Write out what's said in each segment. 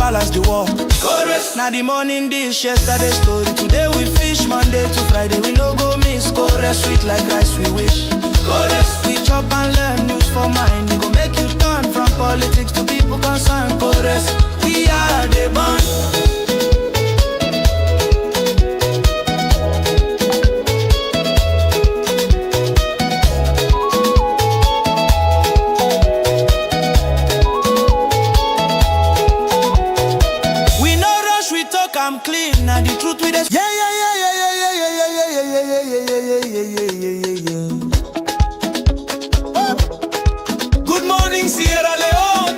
balance the war. Now the morning dish, yesterday story. Today we fish, Monday to Friday we no go miss. Chorus sweet like rice we wish. We chop and learn news for mind. We go make you turn from politics to people concerned. Chorus, we are the band. I'm clean, now the truth with us. Yeah. Good morning, Sierra Leone.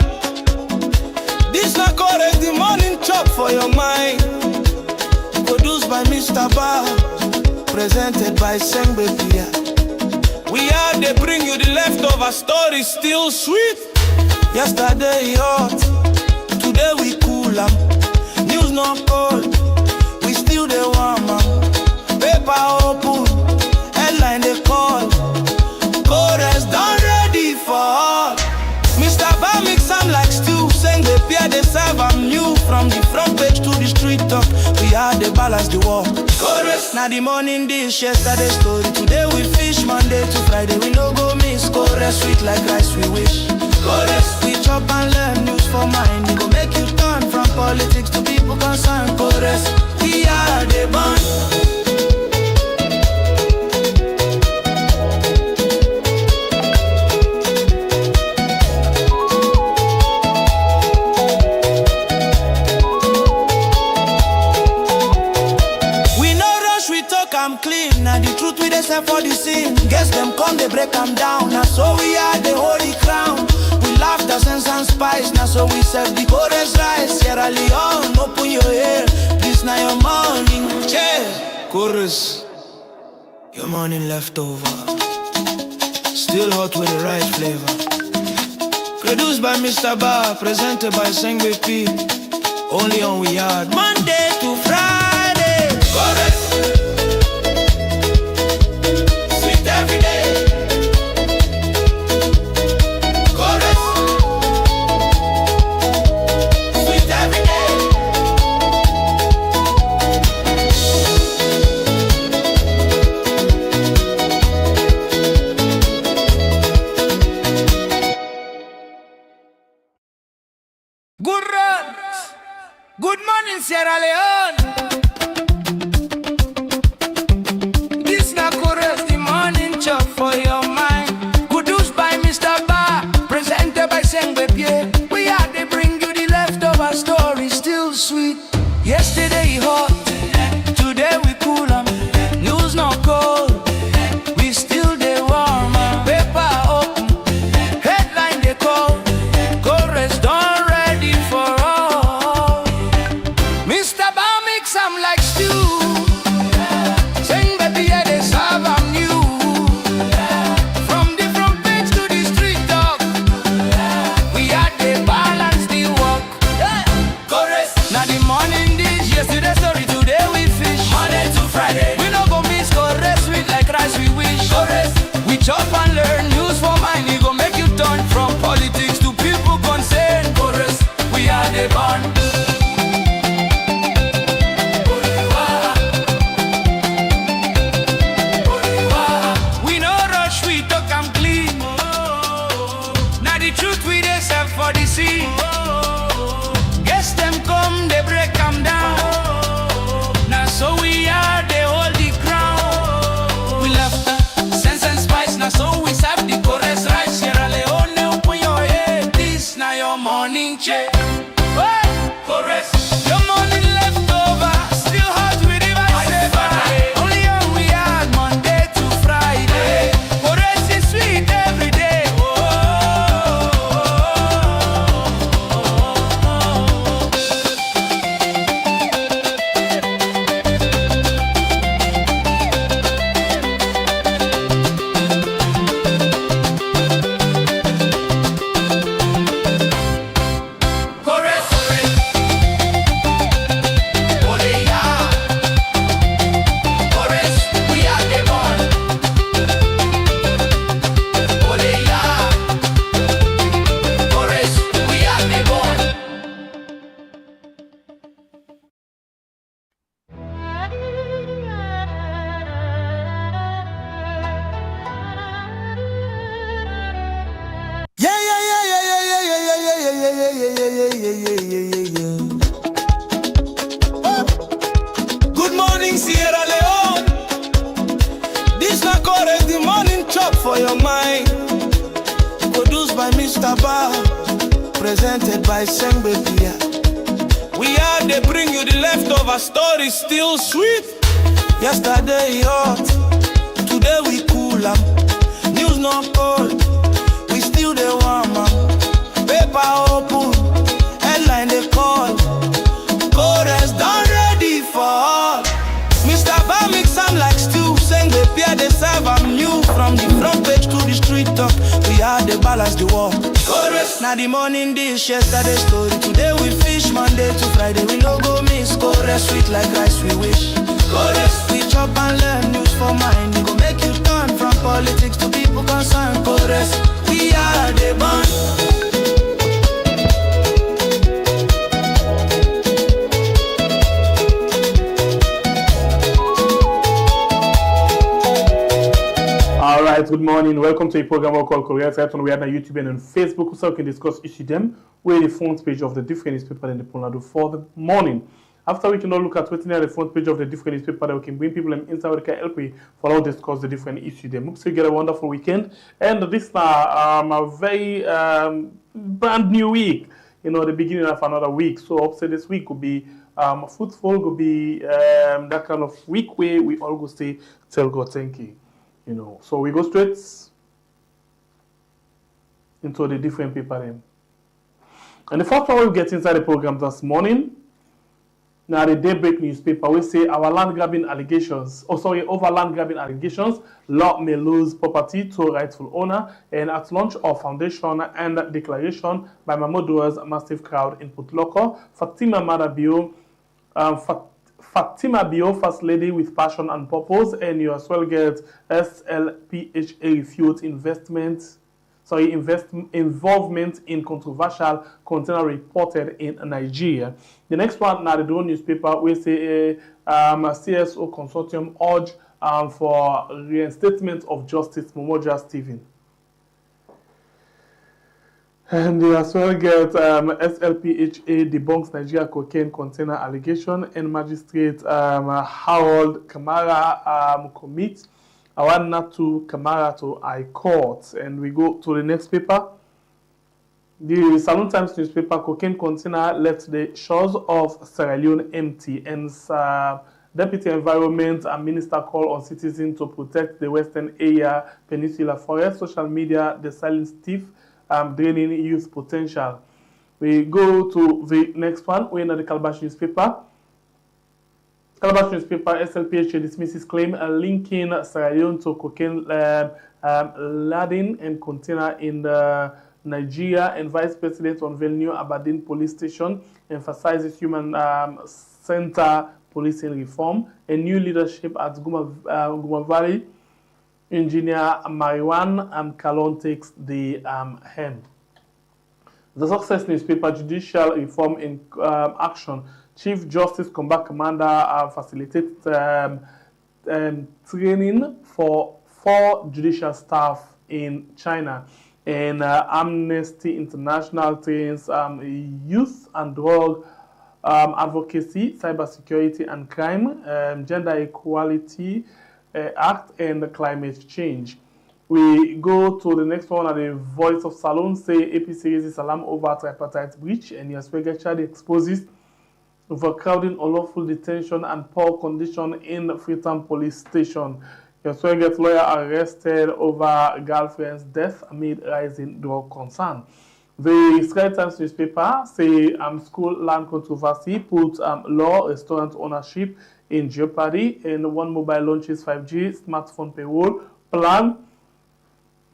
This na correct, the morning chop for your mind. Produced by Mr. Bar, presented by Sengbe Pia. We are, they bring you the leftover story, still sweet. Yesterday hot, today we cool. News not cold, we still the warm. Paper open, headline they call. Chorus done ready for all. Mr. Bar mix some like stew, saying they peer they serve I'm new. From the front page to the street talk, we are the balance the war. Chorus, now the morning dish, yesterday story. Today we fish, Monday to Friday we no go miss. Chorus sweet like rice we wish. Chorus, we chop and learn news for mind. We go make you turn from politics to people concerned. Chorus, we are the band. We no rush, we talk, I'm clean. Now the truth we dey say for the scene. Guess them come, they break them down. Now so we are the holy crown. Laughter, sense and spice, now so we serve the chorus rise. Sierra Leone, open your ear. This now your morning chair. Chorus, your morning leftover. Still hot with the right flavor. Produced by Mr. Bar, presented by Sengbe P. Only on We Yard, Monday to Friday. Chorus, sweet every day. Good run. Good morning, Sierra Leone. This na chorus, the morning chop for your mind. Produced by Mr. Bar, presented by Sengbe Pia. We are they bring you the leftover story, still sweet. Yesterday hot, today we cool. News not cold, we still they warm. Paper open, headline they call. Chorus done. I'm like stew. Sing baby, yeah, they serve I'm new. From the front page to the street talk, we are the balance the walk. Chorus, now the morning dish, yesterday story, today we fish. Monday to Friday, we no go miss. Chorus sweet like rice we wish. Chorus, we chop and learn news for mine. It go make you turn from politics to people concerned. Chorus, we are the band. For the sea, guess them come, they break them down. Now so we are, they hold the crown. We left sense and spice, now so we serve the chorus right. Sierra Leone, open your head. This now your morning check. Chorus, your morning leftover, still hot with the vice. Only on We Yard, Monday to Friday. Chorus is sweet every day. chop for your mind. Produced by Mr. Bar, presented by Sengbebia. We are they bring you the leftover story, still sweet. Yesterday hot, today we cool am. News not cold, we still the warm am. Paper open, headline they call. Chorus done ready for all. Mr. Bar mix am like stew, saying they peer they serve am new. From the front page to the street talk, we are the balance the war. Chorus, now the morning dish, yesterday story. Today we fish, Monday to Friday we no go miss. Chorus sweet like rice we wish. Chorus, we chop and learn news for mind. We go make you turn from politics to people concerned. Chorus, we are the band. Alright, good morning. Welcome to a program called Korea. Right on we are on YouTube and on Facebook, so we can discuss issue them where the front page of the different newspaper in the Polnado for the morning. After we can all look at what's in the front page of the different newspaper that we can bring people inside we can help we follow discuss the different issue them. Hope you get a wonderful weekend. And this is a very brand new week. You know, the beginning of another week. So hope this week will be fruitful, will be that kind of week where we all go say tell God thank you. You know, so we go straight into the different paper then. And the first one we'll get inside the program this morning. Now the Daybreak newspaper, we say our land grabbing allegations, over land grabbing allegations, law may lose property to rightful owner, and at launch of foundation and declaration by Mamoudou's massive crowd in Putloko, Fatima Bio, First Lady with passion and purpose, and you as well get SLPHA refute involvement in controversial container reported in Nigeria. The next one, now the DONE newspaper, we say a CSO consortium urge for reinstatement of Justice Momoja Stephen. And they as well get SLPHA debunks Nigeria cocaine container allegation, and Magistrate Harold Kamara commits Awanatu Kamara to High Court. And we go to the next paper. The Salon Times newspaper, cocaine container left the shores of Sierra Leone empty, and Deputy Environment and Minister call on citizens to protect the Western Area Peninsula Forest. Social media, the silent thief, draining youth potential. We go to the next one. We're in the Calabash newspaper. Calabash newspaper, SLPHA dismisses claim linking Sierra Leone to cocaine laden and container in Nigeria, and Vice President unveil new Aberdeen police station, emphasizes human center policing reform, a new leadership at Guma Valley. Engineer Mariwan Kalon takes the helm. The Success newspaper, judicial reform in action. Chief Justice Combat Commander facilitated training for 4 judicial staff in China. And Amnesty International trains youth and drug advocacy, cybersecurity and crime, gender equality Act, and climate change. We go to the next one at the Voice of Salon, say APC raises alarm over tripartite breach, and Yaswega exposes overcrowding, unlawful detention, and poor condition in Freetown Police Station. Yaswega lawyer arrested over girlfriend's death amid rising drug concern. The Sky Times newspaper say school land controversy puts law restaurant ownership in jeopardy, and One Mobile launches 5G smartphone payroll plan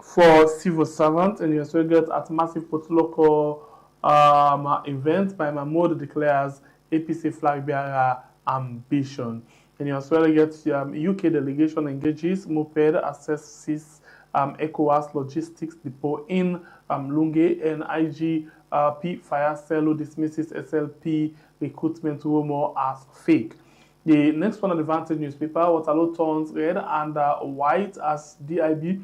for civil servants, and you also get at massive local event by Mahmoud declares APC flag bearer ambition. And you also get UK delegation engages moped assesses ECOWAS logistics depot in Lunge, and IGP Fire Cell dismisses SLP recruitment rumor as fake. The next one, Advantage newspaper, Waterloo turns red and white as DIB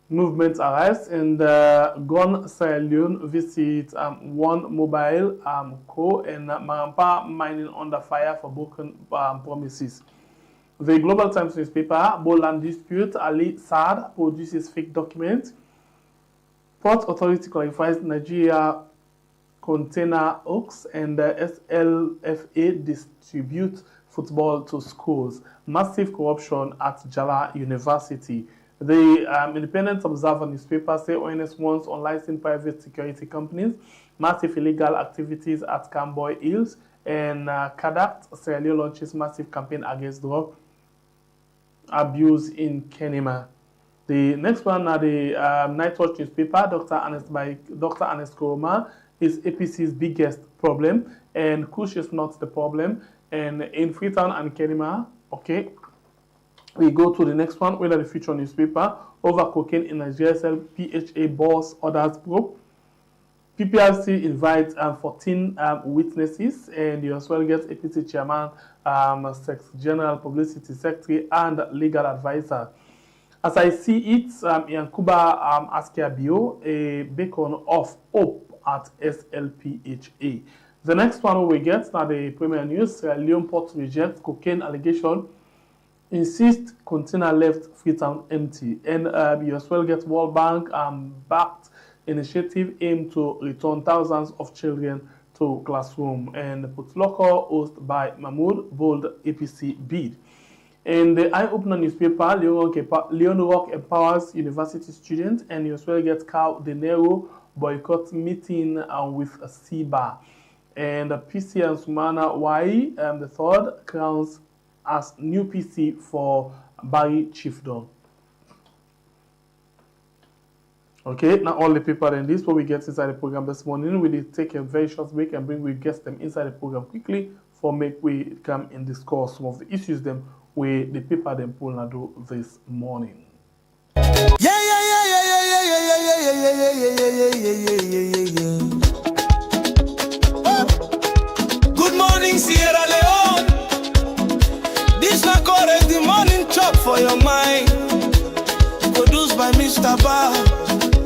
movement arrives, and Gone Sierra Leone visits One Mobile Co. and Marampa mining under fire for broken promises. The Global Times newspaper, Boland dispute, Ali Saad produces fake document. Port Authority clarifies Nigeria container hoax, and SLFA distribute football to schools. Massive corruption at Jala University. The Independent Observer newspaper say ONS wants unlicensed private security companies. Massive illegal activities at Camboy Hills, and Kadat Sierra Leone launches massive campaign against drug abuse in Kenema. The next one are the Night Watch newspaper. Dr. Ernest Koroma is APC's biggest problem, and Kush is not the problem. And in Freetown and Kenema, okay, we go to the next one, whether the Future newspaper, over cocaine in Nigeria, PHA boss orders probe. PPRC invites 14 witnesses, and you as well get APC chairman, General Publicity Secretary, and legal advisor. As I see it, Yankuba Askiabio, a beacon of hope at SLPHA. The next one we get now the Premier News, Leon Port rejects cocaine allegation, insist container left Freetown empty. And you as well get World Bank backed initiative aimed to return thousands of children to classroom. And Putloko host by Mahmoud bold APC bid. In the eye-opener newspaper, Leon Rock empowers university students, and you as well get Cal De Niro boycott meeting with CBA. And PC and Sumana Wai, the third, crowns as new PC for Barry Chiefdom. Okay, now all the people in this, what we get inside the program this morning, we did take a very short break and bring we guests them inside the program quickly for make we come and discuss some of the issues them where the people them pull na do this morning. Good morning, Sierra Leone. This na correct the morning chop for your mind. Produced by Mr. Bar,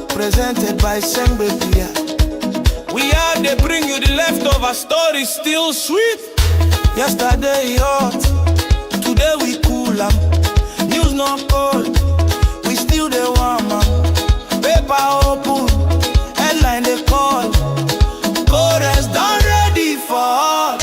presented by Sengbe Pia. We are they bring you the leftover story, still sweet. Yesterday hot, today we cool am. News not cold, we still the warm am. Paper open, headline they call. Chorus done ready for all.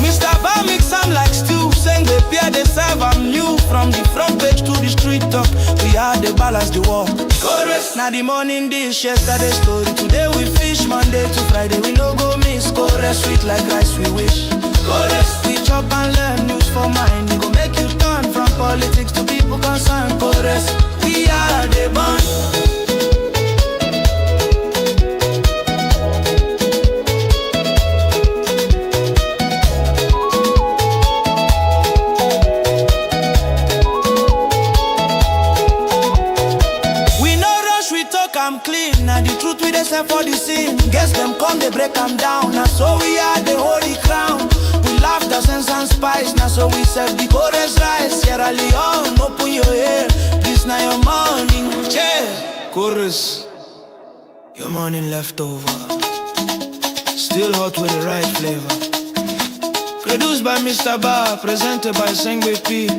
Mr. Bar mix am like stew, saying they peer they serve am new. From the front page to the street talk, we are the balance the war. Chorus, now the morning dish, yesterday story. Today we fish, Monday to Friday we no go miss. Chorus sweet like rice we wish. Chorus, we chop and learn news for mind. We go make you turn from politics to people concerned. Chorus, we are the band. I'm clean, now the truth we they say for the scene. Guess them come, they break them down. Now so we are the holy crown. We laugh the sense and spice. Now so we serve the chorus rise. Sierra Leone, open your ear. This now your morning chair. Chorus, your morning leftover. Still hot with the right flavor. Produced by Mr. Bar, presented by Sengbe P.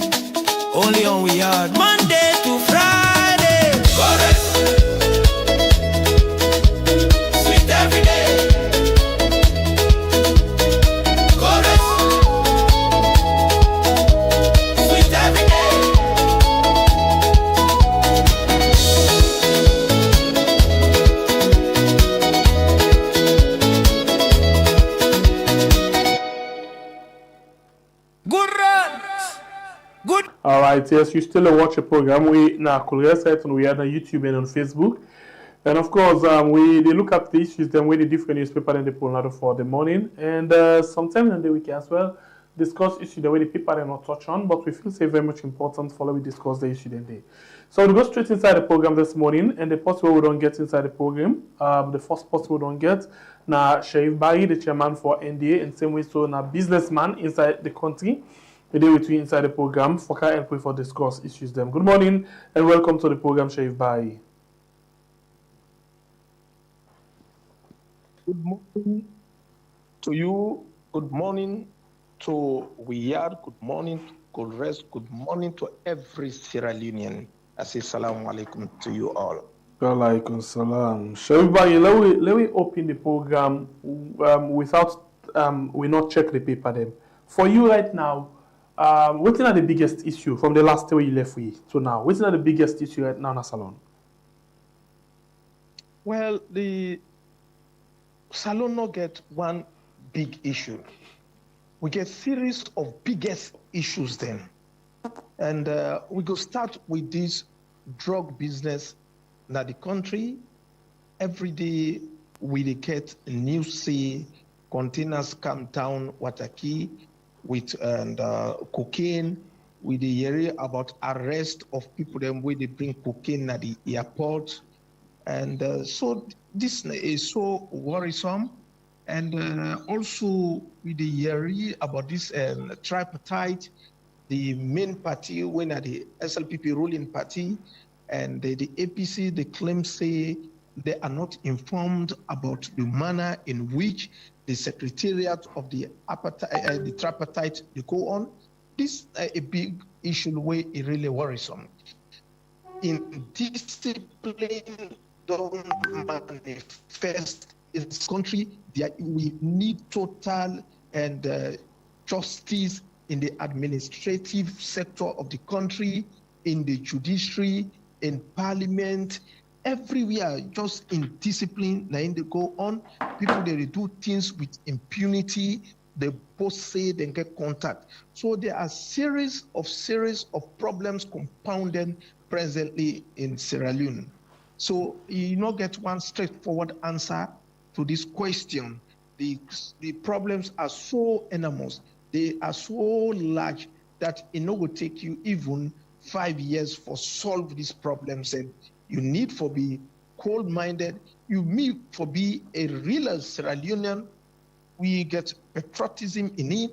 Only on We Are Monday to Friday. Chorus. Alright, yes, you still watch a program. We now Korea site and we are on YouTube and on Facebook. And of course, they look at the issues then with the different newspaper and the pull for the morning. And sometimes in the week as well, discuss issues the way the people are not touch on, but we feel say very much important for we discuss the issue then day. So we go straight inside the program this morning, and the part where we don't get inside the program, the first part we don't get, now Sheriff Barry, the chairman for NDA, and same way so now businessman inside the country. We deal with you inside the program for can help for discuss issues them. Good morning and welcome to the program, Sheriff Barry. Good morning to you. Good morning to We Are. Good morning to good rest. Good morning to every Sierra Leonean. I say salamu alaikum to you all. Walaikum salam. Everybody, let me open the program without we not check the paper then. For you right now, what are the biggest issue from the last day you left with to now? What are the biggest issue right now in Salon? Well, the Salon not get one big issue. We get series of biggest issues then. And we go start with this drug business in the country. Every day we get news say containers come down Wataki with cocaine. We hear about arrest of people then where they bring cocaine at the airport. And so this is so worrisome. And also we hear about this tripartite, the main party when at the SLPP ruling party, and the APC, the claims say they are not informed about the manner in which the secretariat of the tripartite they go on. This a big issue where it really worrisome. Indiscipline don't manifest in this country. We need total and justice in the administrative sector of the country, in the judiciary, in parliament, everywhere, just indiscipline. Now, they go on, people they do things with impunity. They both say they get contact. So there are series of problems compounded presently in Sierra Leone. So you not get one straightforward answer to this question. The problems are so enormous, they are so large that it will take you even 5 years for solve these problems. And you need for be cold-minded. You need for be a real Sierra Leonean. We get patriotism in it.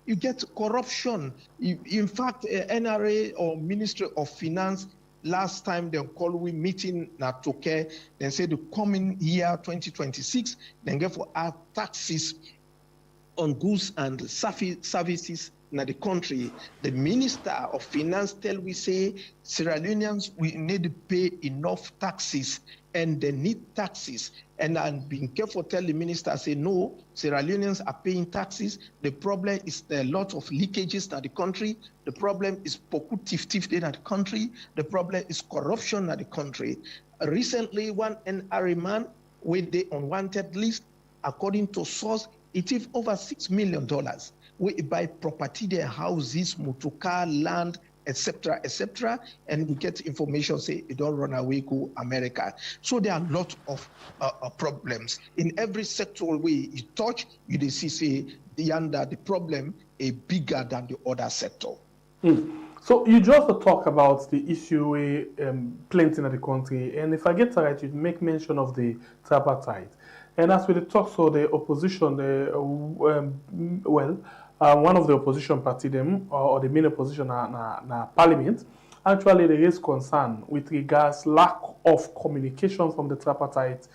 You get corruption. In fact, NRA or Ministry of Finance, last time they call we meeting na Toke, they say the coming year 2026, then get for our taxes on goods and services in the country. The Minister of Finance tell we say Sierra Leoneans we need to pay enough taxes and they need taxes. And I'm being careful tell the minister say no, Sierra Leoneans are paying taxes. The problem is a lot of leakages in the country. The problem is poku tif in the country. The problem is corruption in the country. Recently, one NRA man with the unwanted list, according to source, it is over $6 million. We buy property, their houses, motorcar, land, etc., and we get information say it don't run away to America. So there are a lot of problems in every sector way you touch. You see say the problem is bigger than the other sector. So you just talk about the issue plenty in the country, and if I get it right, you make mention of the tripartite. And as we talk, so the opposition, one of the opposition party, them or the main opposition na parliament, actually they raise concern with regards lack of communication from the tripartite,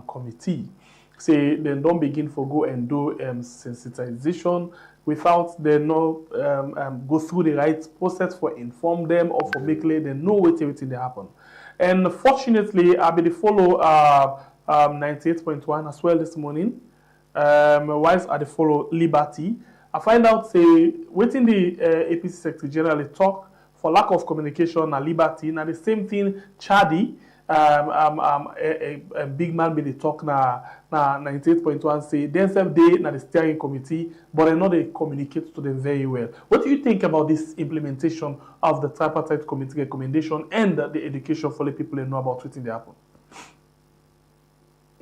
committee. Say they don't begin for go and do sensitization without they go through the right process for inform them or for make them know what everything they happen. And fortunately, I be the follow 98.1 as well this morning. Whilst I follow Liberty, I find out say within the APC Secretary General talk for lack of communication and Liberty. Now the same thing Chadi, a big man be the talk na 98.1 say themselves they na the steering committee, but they know they communicate to them very well. What do you think about this implementation of the tripartite committee recommendation and the education for the people they know about what they happen?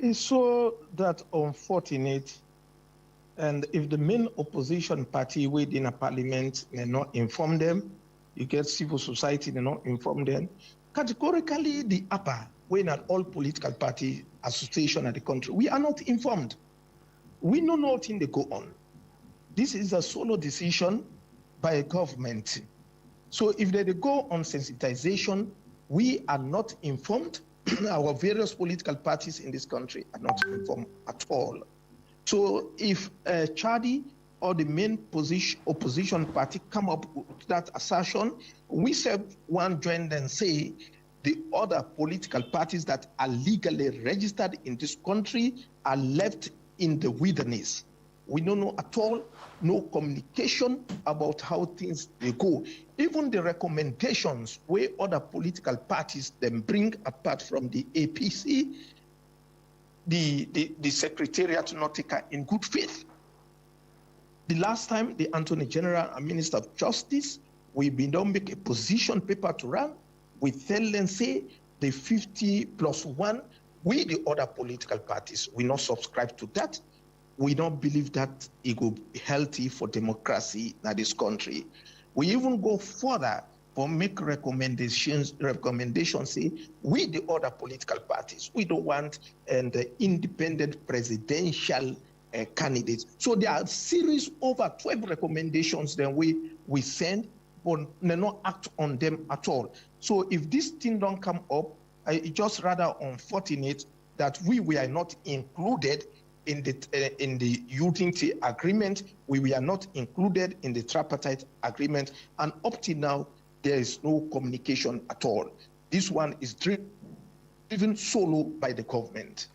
It's so that unfortunate, and if the main opposition party within a parliament may not inform them, you get civil society they not inform them. Categorically, the upper, when not all political party association in the country, we are not informed. We know nothing they go on. This is a solo decision by a government. So if they go on sensitization, we are not informed. Our various political parties in this country are not informed at all. So if Chadi or the main opposition party come up with that assertion, we said one joined and say the other political parties that are legally registered in this country are left in the wilderness. We don't know at all, no communication about how things they go. Even the recommendations where other political parties then bring apart from the APC, the Secretariat not take in good faith. The last time the Attorney General and Minister of Justice, we don't make a position paper to run. We tell them, say, the 50+1, we, the other political parties, we not subscribe to that. We don't believe that it will be healthy for democracy in this country. We even go further for make recommendations, say, we, the other political parties, we don't want an independent presidential candidates. So there are a series over 12 recommendations that we send, but they not act on them at all. So if this thing don't come up, it's just rather unfortunate that we are not included in the unity agreement. We were not included in the tripartite agreement, and up to now there is no communication at all. This one is driven solo by the government.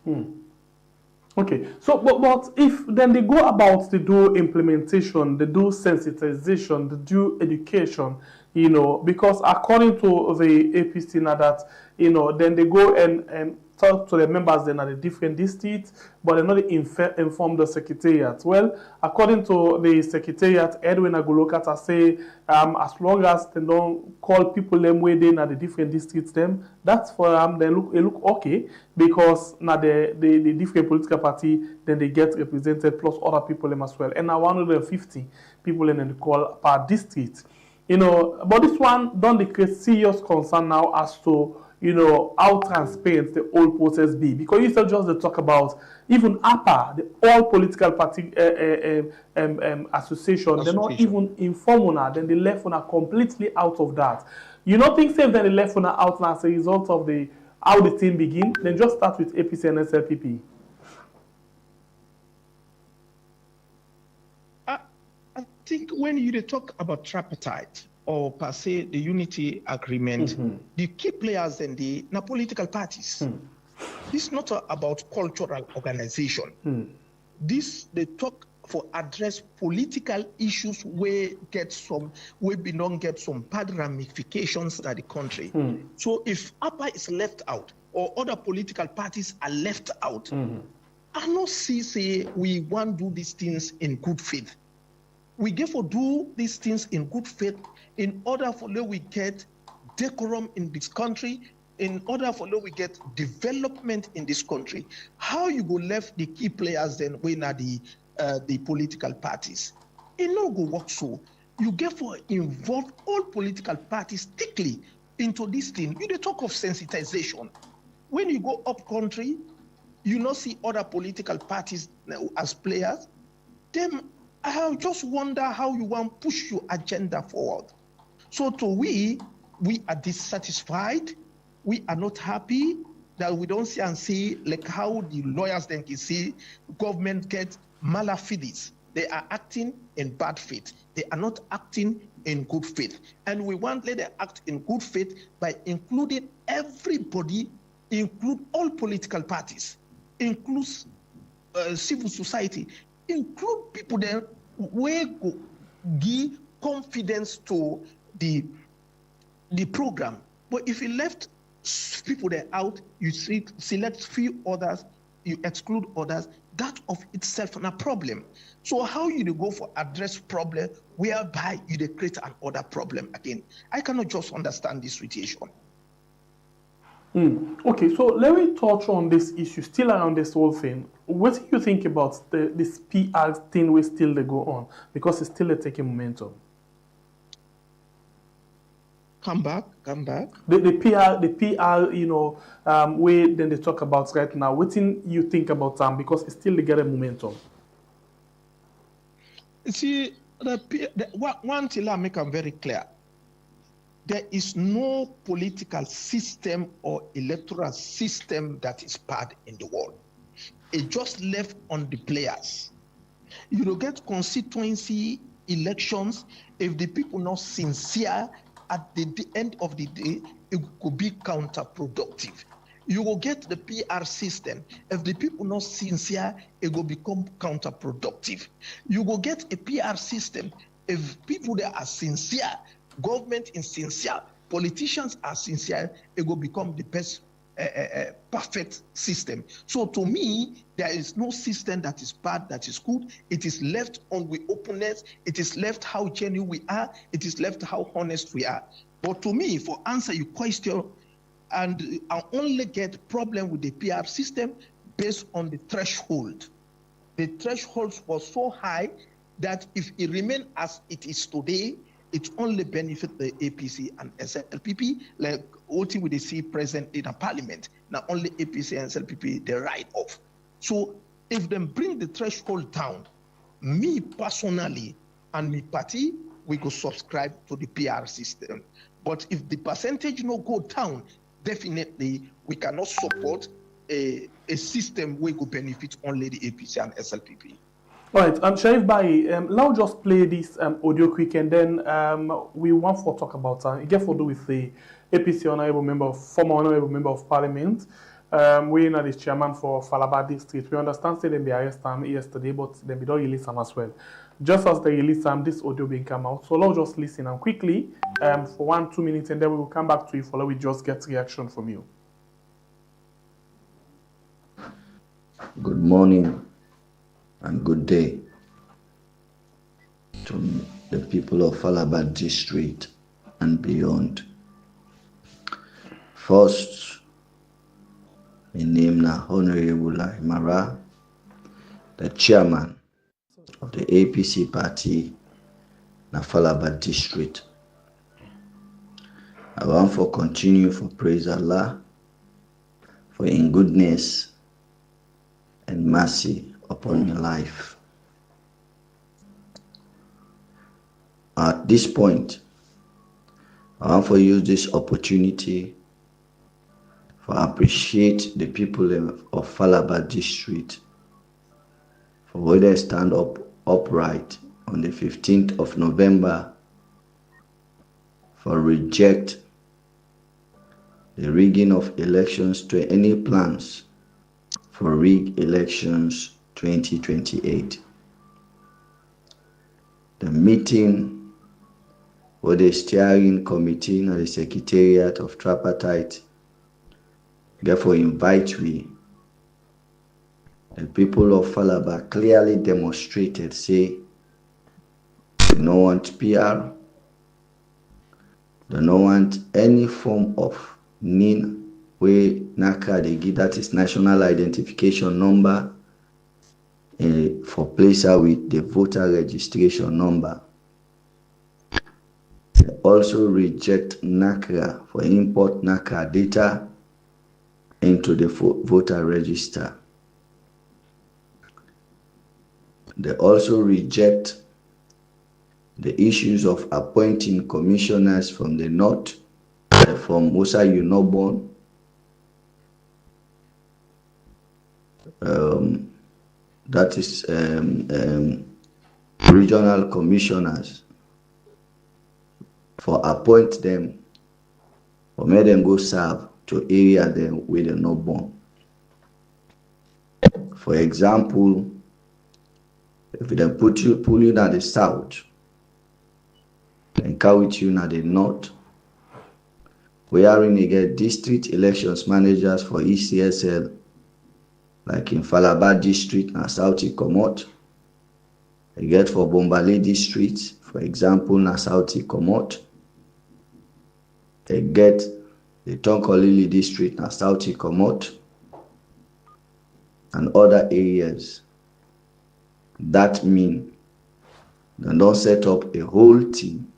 Okay, so but if then they go about the do implementation, the do sensitization, the do education, you know, because according to the APC now that, you know, then they go and talk to the members then at the different districts, but they're not inform the secretariat. Well, according to the secretariat, Edwin Agulokata say, as long as they don't call people them way in at the different districts them, that's for them, they look okay, because now the different political party, then they get represented plus other people them as well. And now 150 people in the call per district. You know, but this one don't create serious concern now as to, you know, how transparent the whole process be. Because you still just talk about even APA, the all political party association, they're not even informed on, then they left on completely out of that. You don't think same that they left on out as a result of the how the thing begin? Then just start with APC and SLPP. I think when you talk about tripartite or per se the unity agreement, the key players in the political parties. This is not about cultural organization. This they talk for address political issues where we don't get some bad ramifications in the country. So if APA is left out or other political parties are left out, I not say we want to do these things in good faith. We therefore do these things in good faith in order for we get decorum in this country, in order for we get development in this country. How you go left the key players then when are the political parties? It no go work so. You therefore involve all political parties thickly into this thing. You talk of sensitization. When you go up country, you not see other political parties as players. Then I just wonder how you want to push your agenda forward. So we are dissatisfied. We are not happy that we don't see and see like how the lawyers then can see government get malafidis. They are acting in bad faith. They are not acting in good faith. And we want them to act in good faith by including everybody, include all political parties, include civil society, include people there where go give confidence to the program. But if you left people there out, you select few others, you exclude others, that of itself is a problem. So how you go for address problem whereby you create another problem again? I cannot just understand this situation. Okay, so let me touch on this issue, still around this whole thing. What do you think about this PR thing we still go on? Because it's still taking momentum. Come back. The PR, you know, way then they talk about right now. What do you think about them? Because it's still getting momentum. You see, one thing I make very clear. There is no political system or electoral system that is bad in the world. It just left on the players. You will get constituency elections. If the people not sincere, at the end of the day, it could be counterproductive. You will get the PR system. If the people not sincere, it will become counterproductive. You will get a PR system. If people that are sincere, government is sincere, politicians are sincere, it will become the best perfect system. So to me, there is no system that is bad, that is good. It is left on with openness. It is left how genuine we are. It is left how honest we are. But to me, for answer your question, and I only get problem with the PR system based on the threshold. The threshold was so high that if it remains as it is today, it only benefit the APC and SLPP, like what we see present in a parliament. Now only APC and SLPP, they write off. So if them bring the threshold down, me personally and me party, we go subscribe to the PR system. But if the percentage no go down, definitely we cannot support a system where go benefit only the APC and SLPP. All right, Sharif Bayi, let's just play this audio quick, and then we want to talk about it. Get for do with the APC honorable member, former honorable member of parliament. We are the chairman for Falaba district. We understand say them be arrested yesterday, but they be don't release them as well. Just as they release them, this audio being come out. So let's just listen and quickly for 1-2 minutes, and then we will come back to you. Follow, we just get reaction from you. Good morning and good day to the people of Falaba district and beyond. First, my name na Honorable Mara, the chairman of the APC party na Falaba district. I want for continue for praise Allah for in goodness and mercy upon your life. At this point, I want to use this opportunity for appreciate the people of Falaba district for where they stand upright on the 15th of November for reject the rigging of elections to any plans for rig elections 2028. The meeting with the steering committee and the secretariat of tripartite therefore invite we. The people of Falaba clearly demonstrated, say, they don't want PR, they don't want any form of NIN where NACA they give, that is national identification number, for placer with the voter registration number. They also reject NACA for import NACA data into the voter register. They also reject the issues of appointing commissioners from the north, from Musa Yunobon, that is regional commissioners, for appoint them or make them go serve to area them where they're not born. For example, if they pull you at the south and carry you at the north, we are in get district elections managers for ECSL, like in Falaba district and South Komot. They get for Bombale district, for example, na South Komot. They get the Tonkolili district na South Komot and other areas. That means they don't set up a whole team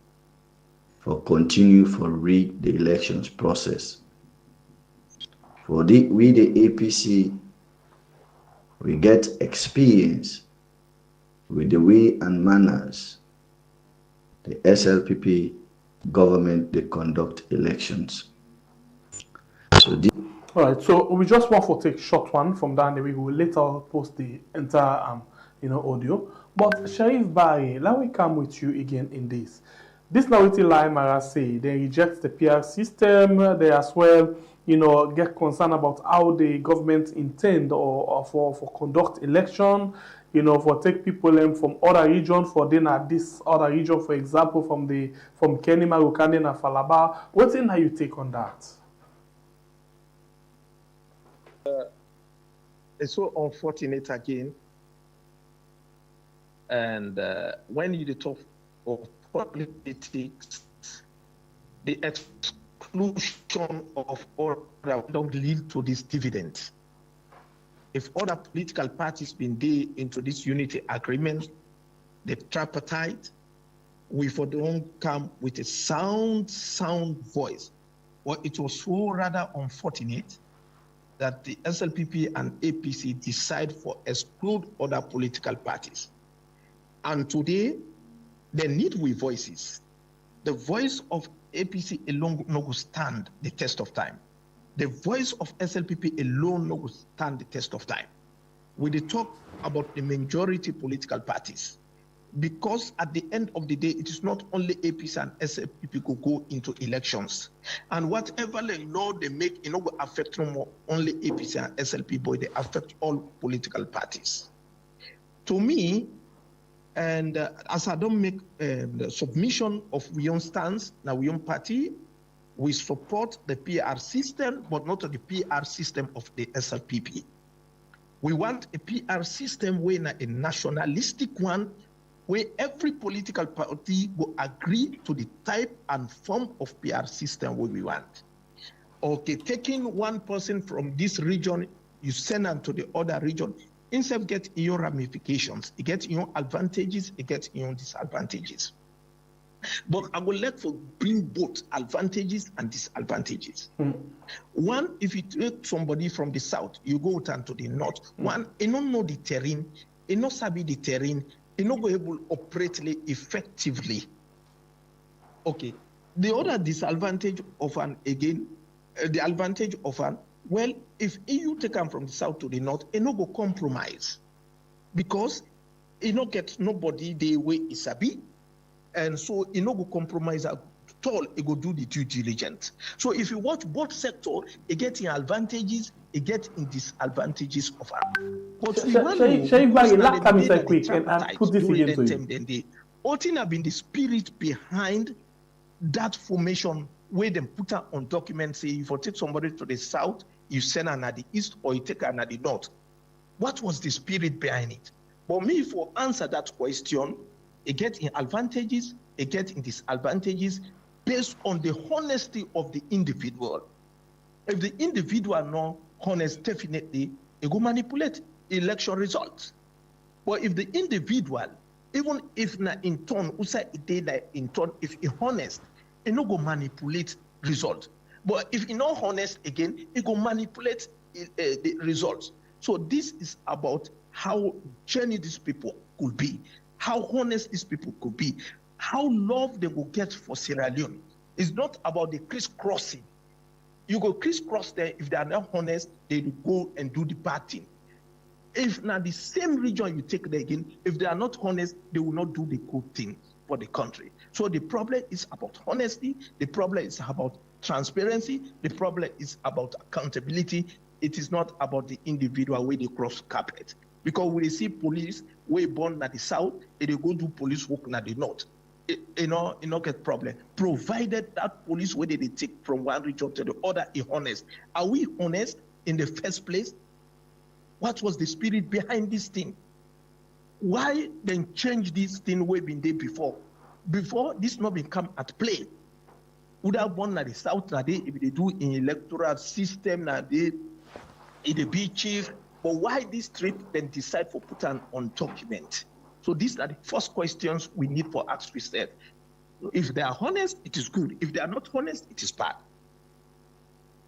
for continue for rig the elections process. For we the APC, we get experience with the way and manners the SLPP government they conduct elections. So all right, so we just want to take short one from that, and we will later post the entire audio. But Sharif Barry, let me come with you again in this. This now what Lai Mara say, they reject the PR system, they as well, get concerned about how the government intend or for conduct election, for take people from other region, for then at this other region, for example, from Kenima, Rukane, and Falaba. What in how you take on that? It's so unfortunate again. And when you talk of politics, the exclusion of order don't lead to this dividend. If other political parties been there into this unity agreement, the tripartite, we for don't come with a sound voice. Well, it was so rather unfortunate that the SLPP and APC decide for exclude other political parties. And today, they need we voices. The voice of APC alone no go stand the test of time. The voice of SLPP alone no go stand the test of time. We talk about the majority political parties. Because at the end of the day, it is not only APC and SLPP who go into elections. And whatever law they make, it will affect no more only APC and SLP, but they affect all political parties. To me, and as I don't make the submission of we own stance, now we own party, we support the PR system, but not the PR system of the SLPP. We want a PR system where a nationalistic one, where every political party will agree to the type and form of PR system we want. Okay, taking one person from this region, you send them to the other region, instead of getting your ramifications, it gets your advantages, it gets your disadvantages. But I would like to bring both advantages and disadvantages. One, if you take somebody from the south, you go down to the north. One, you don't know the terrain, you don't sabi the terrain, you not go able to operate effectively. Okay. The other disadvantage of the advantage of well, if you take them from the south to the north, you not go compromise. Because you not get nobody the way is be. And so you not go compromise at all, you go do the due diligence. So if you watch both sectors, you get in advantages, you get in disadvantages of But we want to quick and put this again to you. All thing have been the spirit behind that formation where they put out on documents, say if you take somebody to the south, you send her at the east or you take her at the north. What was the spirit behind it? But me, for answer that question, it get in advantages, it get in disadvantages based on the honesty of the individual. If the individual not honest, definitely it go manipulate election results. But if the individual, even if not in turn, if he honest, it no go manipulate results. But if he not honest again, it go manipulate the results. So this is about how genuine these people could be, how honest these people could be, how love they will get for Sierra Leone. It's not about the crisscrossing. You go crisscross there, if they are not honest, they will go and do the bad thing. If now the same region you take there again, if they are not honest, they will not do the good thing for the country. So the problem is about honesty, the problem is about transparency, the problem is about accountability. It is not about the individual where they cross carpet. Because we see police way born at the south, and they go do police work at the north. You know get problem. Provided that police where they take from one region to the other is honest. Are we honest in the first place? What was the spirit behind this thing? Why then change this thing way been there before? Before this not been come at play. Would have born at the south that day if they do in electoral system that they in the be chief. But why this trip then decide for put on document? So these are the first questions we need for ask ourselves. If they are honest, it is good. If they are not honest, it is bad.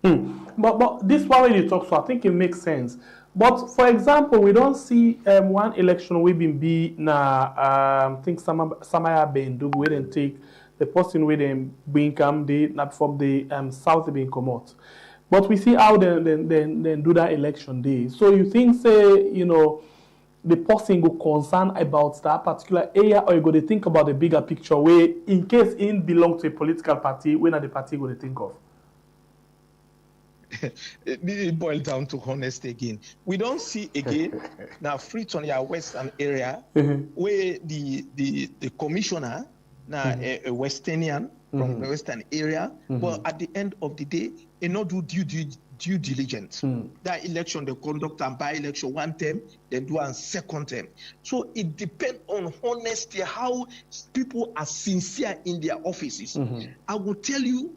But this one when you talk, so I think it makes sense. But for example, we don't see one election we been be na think Samaya Bendu where they take the person where they bring come not from the south they been come out. But we see how they do that election day. So you think say the person go concern about that particular area, or you go to think about the bigger picture where in case it belong to a political party, when are the party go to think of? It boils down to honesty again. We don't see again now Freetonia Western area where the commissioner now a Westernian from the Western area, but at the end of the day, they not do due diligence. That election, they conduct and by election one term, then do a second term. So it depends on honesty, how people are sincere in their offices. I will tell you,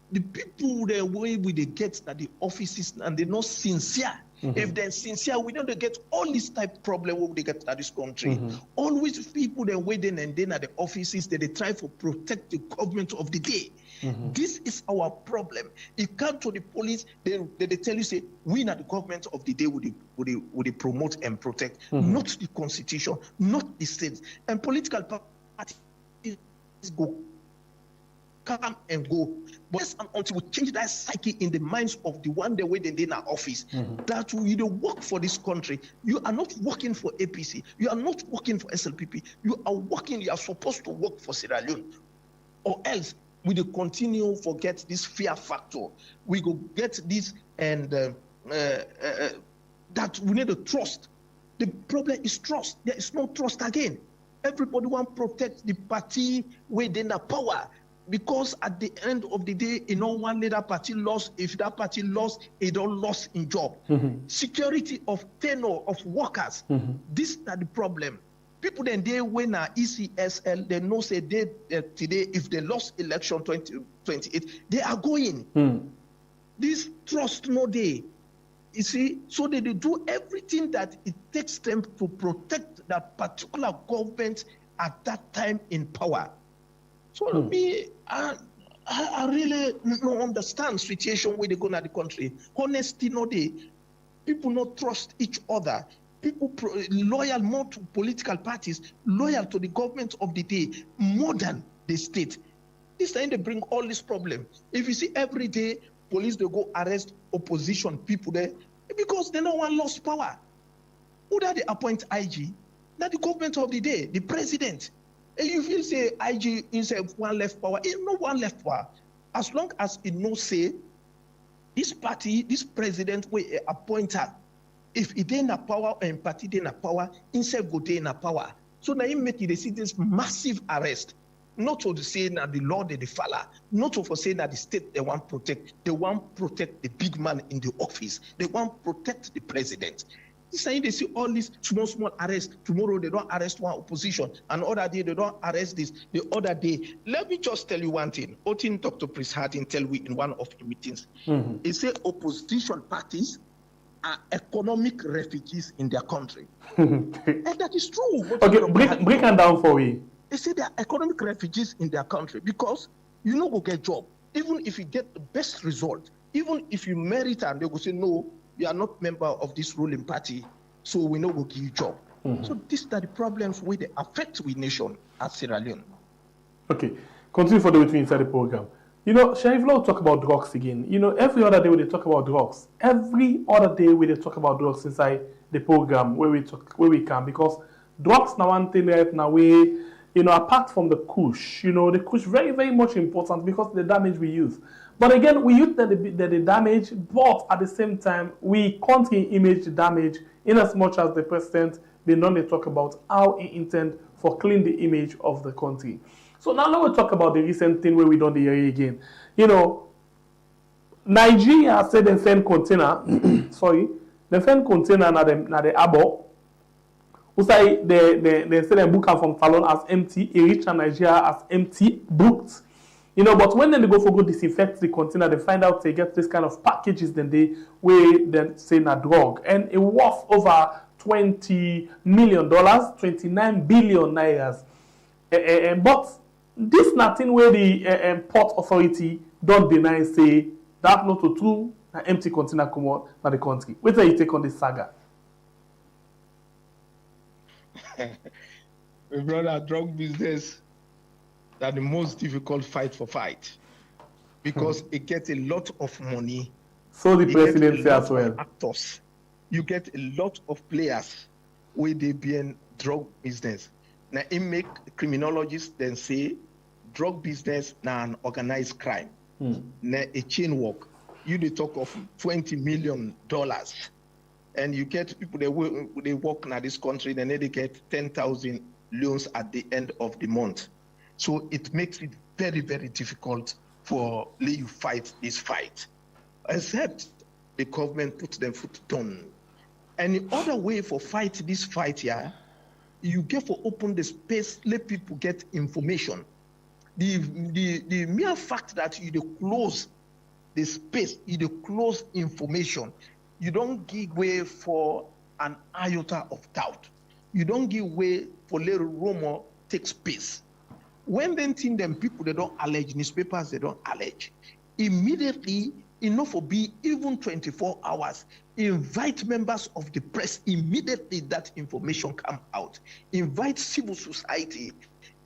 the people the way we they get at the offices and they're not sincere. If they're sincere, we don't get all this type of problem what they get at this country. Always people they're waiting and then at the offices they try to protect the government of the day. This is our problem. It comes to the police, they tell you, say, we are the government of the day would they promote and protect, not the constitution, not the states. And political parties go come and go. But yes, and until we change that psyche in the minds of the one they wait in our office, that we don't work for this country. You are not working for APC. You are not working for SLPP. You are working, you are supposed to work for Sierra Leone. Or else we will continue to forget this fear factor. We go get this and that we need to trust. The problem is trust. There is no trust again. Everybody want to protect the party within the power. Because at the end of the day, one leader party lost. If that party lost, it don't lost in job. Security of tenure of workers. This is the problem. People then they win a ECSL, they know say they today if they lost election 2028, they are going. This trust no day. You see, so they do everything that it takes them to protect that particular government at that time in power. So me, I really don't understand situation where they go to the country. Honesty no day. People not trust each other. People loyal more to political parties, loyal to the government of the day, more than the state. This time they bring all this problem. If you see every day, police they go arrest opposition people there because they no one lost power. Who that they appoint IG? Not the government of the day, the president. And you feel say IG himself one left power. It's no one left power. As long as it no say this party, this president will appoint her. If it ain't a power and party ain't a power, himself go in a power. So now he make it see this massive arrest. Not to say that the law they follow, not to say that the state they want protect. They want protect the big man in the office. They want protect the president. This time they see all these small arrests. Tomorrow they don't arrest one opposition. Another day they don't arrest this. The other day, let me just tell you one thing. Otin Dr. Prince Harding tell we in one of the meetings. He said opposition parties are economic refugees in their country. And that is true. Okay, break them down for me. They say they are economic refugees in their country because you know go get job. Even if you get the best result, even if you merit and they will say no, you are not member of this ruling party, so we know we'll give you job. So these are the problems where they affect we nation at Sierra Leone. Okay, continue for the way inside the program. Sheriff Law talk about drugs again. Every other day we talk about drugs. Every other day we talk about drugs inside the program where we can, because drugs now one thing right now we apart from the kush, the kush very, very much important because the damage we use. But again, we use the damage, but at the same time, we can't image the damage in as much as the president, they don't talk about how he intend for clean the image of the country. So now let me talk about the recent thing where we don't hear again. Nigeria said they send container, they send container na the abo. Who say they say they book from Talon as empty, it reach Nigeria as empty, booked. But when they go for go disinfect the container, they find out they get this kind of packages, then they weigh then say na drug. And it worth over $20 million, 29 billion nairas. But this nothing where the port authority don't deny, say that not true, an empty container come out na the country. Wait till you take on this saga. My brother, drug business that the most difficult fight because it gets a lot of money. So the presidency as well. Actors, you get a lot of players. where they be in drug business. Now, it make criminologists then say drug business now an organized crime. Now, a chain work. You they talk of $20 million, and you get people they work in this country, then they get 10,000 loans at the end of the month. So it makes it very, very difficult for you fight this fight, except the government puts them foot down. And the other way for fight this fight here, you get for open the space, let people get information. The mere fact that you close the space, you close information, you don't give way for an iota of doubt. You don't give way for little rumor take space. When they think them people, they don't allege, newspapers, they don't allege. Immediately, enough for be even 24 hours, invite members of the press, immediately that information come out. Invite civil society,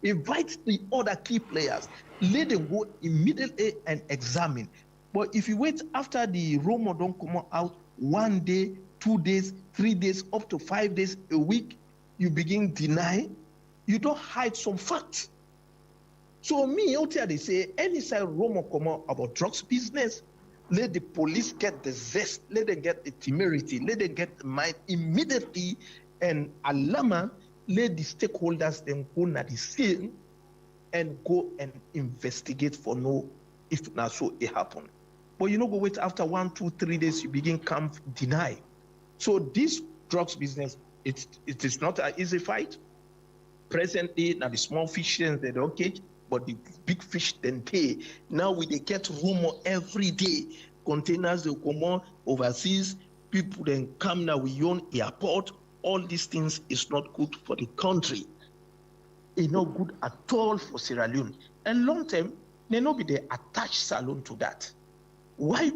invite the other key players, let them go immediately and examine. But if you wait after the rumor don't come out 1 day, 2 days, 3 days, up to 5 days, a week, you begin deny, you don't hide some facts. So me, out here, they say, any side rumor come out about drugs business, let the police get the zest, let them get the temerity, let them get the mind immediately, and alarm, let the stakeholders then go na the scene and go and investigate for know if not so it happened. But you know, go wait after 1, 2, 3 days, you begin come deny. So this drugs business, it is not an easy fight. Presently, now the small fish they don't catch, but the big fish then pay. Now they get rumor every day. Containers they come on overseas, people then come now we own airport. All these things is not good for the country. It's not good at all for Sierra Leone. And long term, they not be they attach Salone to that. Why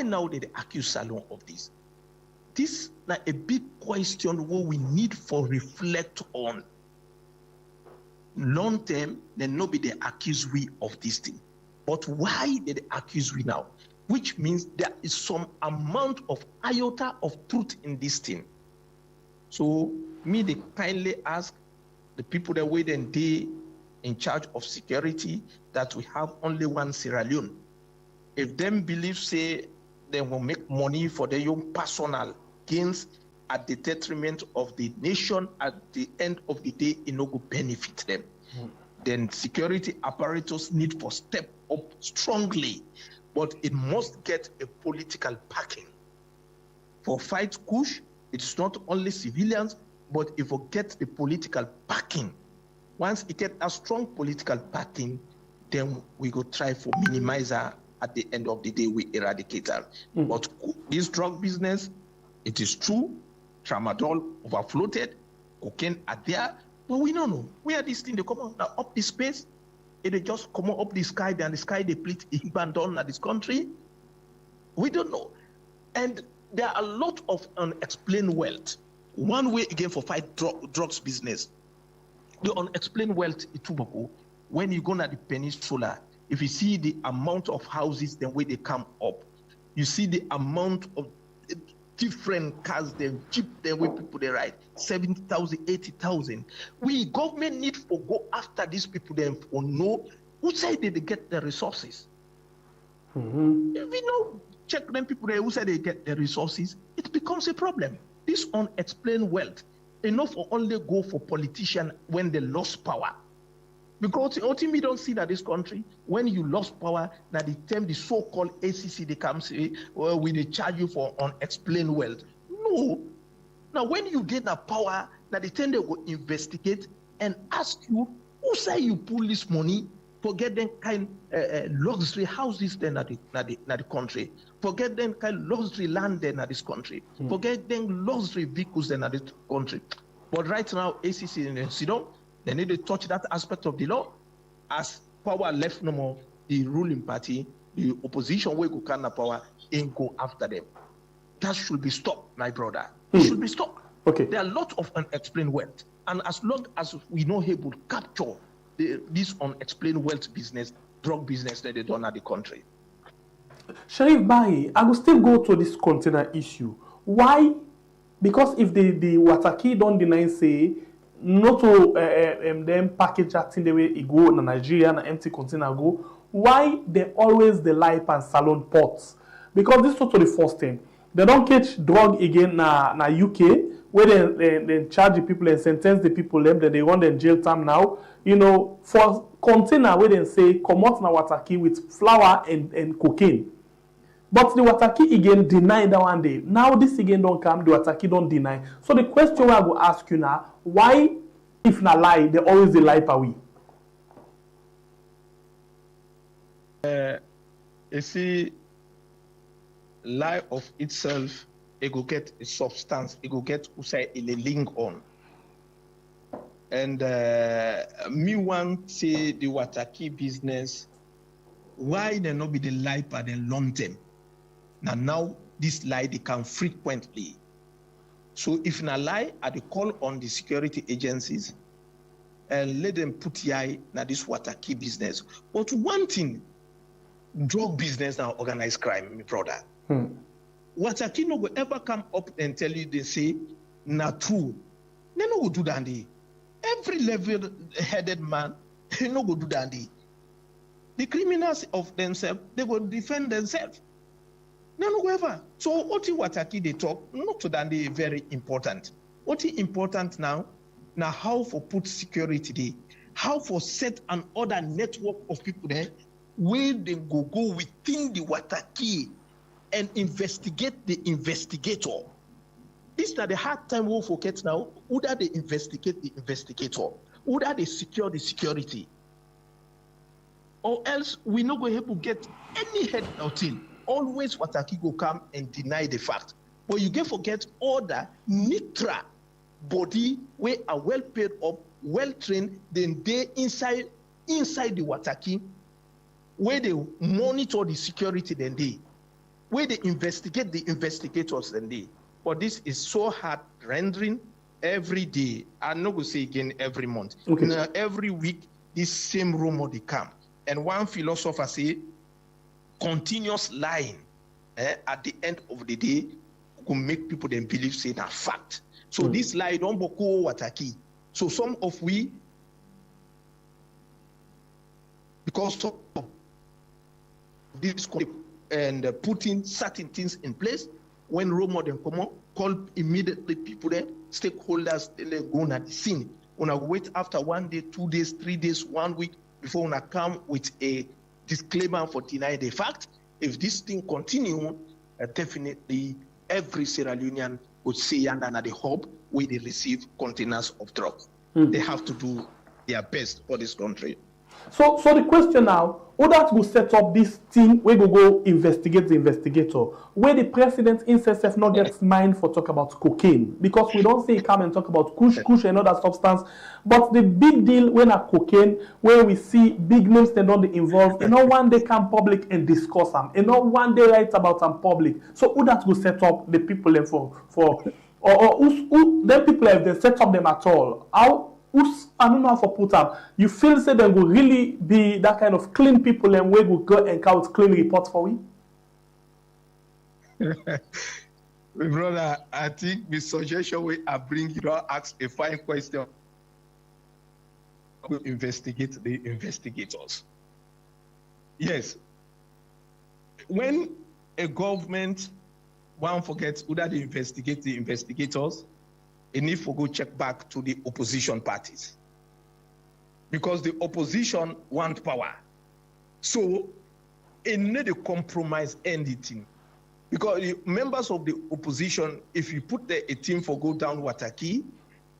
now they accuse Salone of this? This is a big question what we need for reflect on. Long term, then nobody accuse we of this thing. But why did they accuse we now? Which means there is some amount of iota of truth in this thing. So me, they kindly ask the people that wait and they in charge of security that we have only one Sierra Leone. If them believe say they will make money for their own personal gains at the detriment of the nation, at the end of the day, it no go benefit them. Then security apparatus need for step up strongly, but it must get a political backing. For fight push, it's not only civilians, but it will get the political backing. Once it get a strong political backing, then we go try for minimizer. At the end of the day, we eradicate her. But this drug business, it is true, tramadol overfloated, cocaine are there, but we don't know where this thing they come out now up the space. It just come up the sky, then the sky they plead abandon at this country. We don't know. And there are a lot of unexplained wealth. One way again for fight drugs business, the unexplained wealth in Tobago, when you go to the peninsula, if you see the amount of houses, then where they come up, you see the amount of different cars, then cheap, then where people they ride, 70,000, 80,000. We government need to go after these people then for know who say they get the resources. If we know check them people there who say they get the resources, it becomes a problem. This unexplained wealth, enough for only go for politicians when they lost power. Because ultimately, don't see that this country, when you lost power, that the term the so-called ACC, they come say, well, we charge you for unexplained wealth. No. Now, when you get that power, that the term they will investigate and ask you, who say you pull this money for getting kind luxury houses then at the country, for getting kind luxury land then at this country, for getting luxury vehicles then at this country. But right now, ACC and Sidon, they need to touch that aspect of the law. As power left no more, the ruling party, the opposition will go kind of power and go after them. That should be stopped, my brother. It should be stopped. Okay. There are a lot of unexplained wealth. And as long as we know able to capture this unexplained wealth business, drug business that they done at the country. Sheriff Bayi, I will still go to this container issue. Why Because if the Wataki don't deny, say, not to them package that thing the way it go in Nigeria and empty container go, why they always the life and salon pots? Because this is totally the first thing. They don't catch drug again na UK, where they charge the people and sentence the people them, then they run them jail time now. You know, for container where they say come out na Wataki with flour and cocaine. But the Wataki again deny that one day. Now this again don't come, the Wataki don't deny. So the question I will ask you now, why, if not lie, they always they lie per we? You see, lie of itself, it go get a substance, it go get say a link on. And me want say the Wataki business, why they not be the lie per the long term? Now this lie they come frequently. So if na lie, I dey call on the security agencies and let them put eye na this Wataki business. But one thing, drug business now organized crime, my brother. Wataki no go ever come up and tell you they say na true. They no go do that. Every level-headed man, they no go do that. The criminals of themselves, they go defend themselves. No, ever. So what Wataki they talk, not to that they very important. What is important now how for put security there, how for set an other network of people there, where they go within the Wataki and investigate the investigator. This is the hard time we forget now. Either they investigate the investigator, either they secure the security, or else we not going to get any head out in. Always Wataki go come and deny the fact. But you get forget all the NITRA body where are well paid up, well trained, then they inside the Wataki, where they monitor the security then they, where they investigate the investigators then they. But this is so hard rendering every day. I'm not going to say again every month. Okay. Now, every week, this same rumor they come. And one philosopher say, continuous lying at the end of the day will make people then believe say that fact. So this lie don't go Wataki. So some of we, because of this and putting certain things in place, when rumor then come on, call immediately people there, stakeholders, they go at the scene. When I wait after 1 day, 2 days, 3 days, 1 week before when I come with a disclaimer for denying the fact. If this thing continue, definitely every Sierra Leonean would see under the hub where they receive containers of drugs. They have to do their best for this country. So the question now, who that will set up this team where we go investigate the investigator, where the president himself not gets mind for talk about cocaine, because we don't say come and talk about kush and other substance, but the big deal when a cocaine, where we see big names they don't involved, and not one day come public and discuss them, and not one day write about them public. So who that will set up the people there for or who them people have they set up them at all? How? I don't know how to put up. You feel say they will really be that kind of clean people and we will go and count clean report for we? My brother, I think the suggestion we are bringing, you know, ask a fine question. We investigate the investigators. Yes. When a government one forgets whether they investigate the investigators, it needs to go check back to the opposition parties. Because the opposition want power. So it need to compromise anything. Because the members of the opposition, if you put a team for go down Wataki,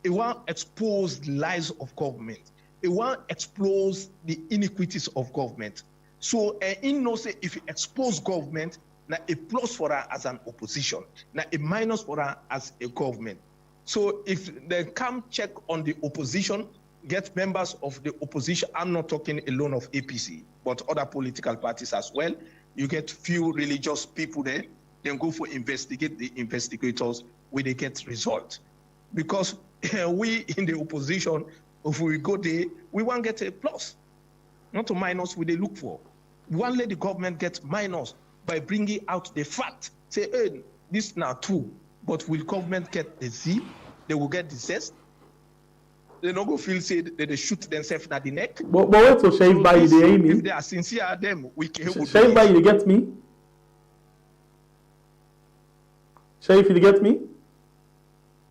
it want expose the lies of government. It want expose the iniquities of government. So in no say if you expose government, now a plus for her as an opposition, now a minus for her as a government. So if they come check on the opposition, get members of the opposition, I'm not talking alone of APC, but other political parties as well. You get few religious people there, then go for investigate the investigators where they get result. Because we in the opposition, if we go there, we won't get a plus, not a minus we they look for. We want to let the government get minus by bringing out the fact. Say, hey, this now true. But will government get the zeal? They will get the zest? They not go feel say that they shoot themselves at the neck. But wait to shave by you, they me. If they are sincere at them, we can shave by you get me? Shave you get me?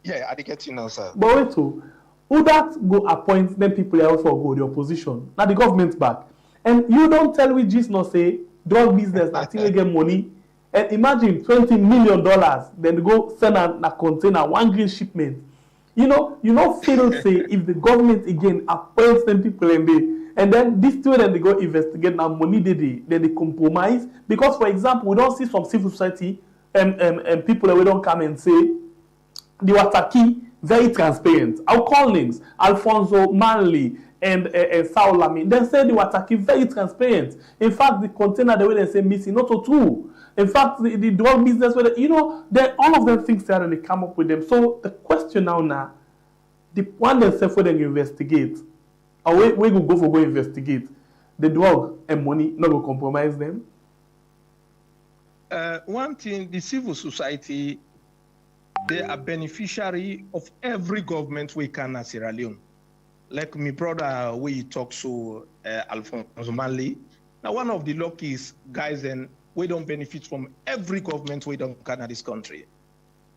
Yeah, I get you now, sir. But wait to who that go appoint them people else for go the opposition? Now the government back. And you don't tell me just not say drug business that you get money. And imagine $20 million, then go send a container, one green shipment. You know, feel say if the government again appoints them people and then this two then they go investigate now money then they compromise. Because for example, we don't see some civil society and people that we don't come and say the Wataki very transparent. I'll call names Alfonso Manley and Saul Lamy. They say the Wataki very transparent. In fact, the container the way they say missing, not so true. In fact, the drug business, all of them things there and they come up with them. So the question now, the one themselves where they investigate, or where you go investigate, the drug and money not go compromise them. One thing, the civil society, they are beneficiary of every government we can in Sierra Leone. Like my brother, we talk to Alfonso Manley. Now, one of the luckiest guys, and we don't benefit from every government we don't can in this country.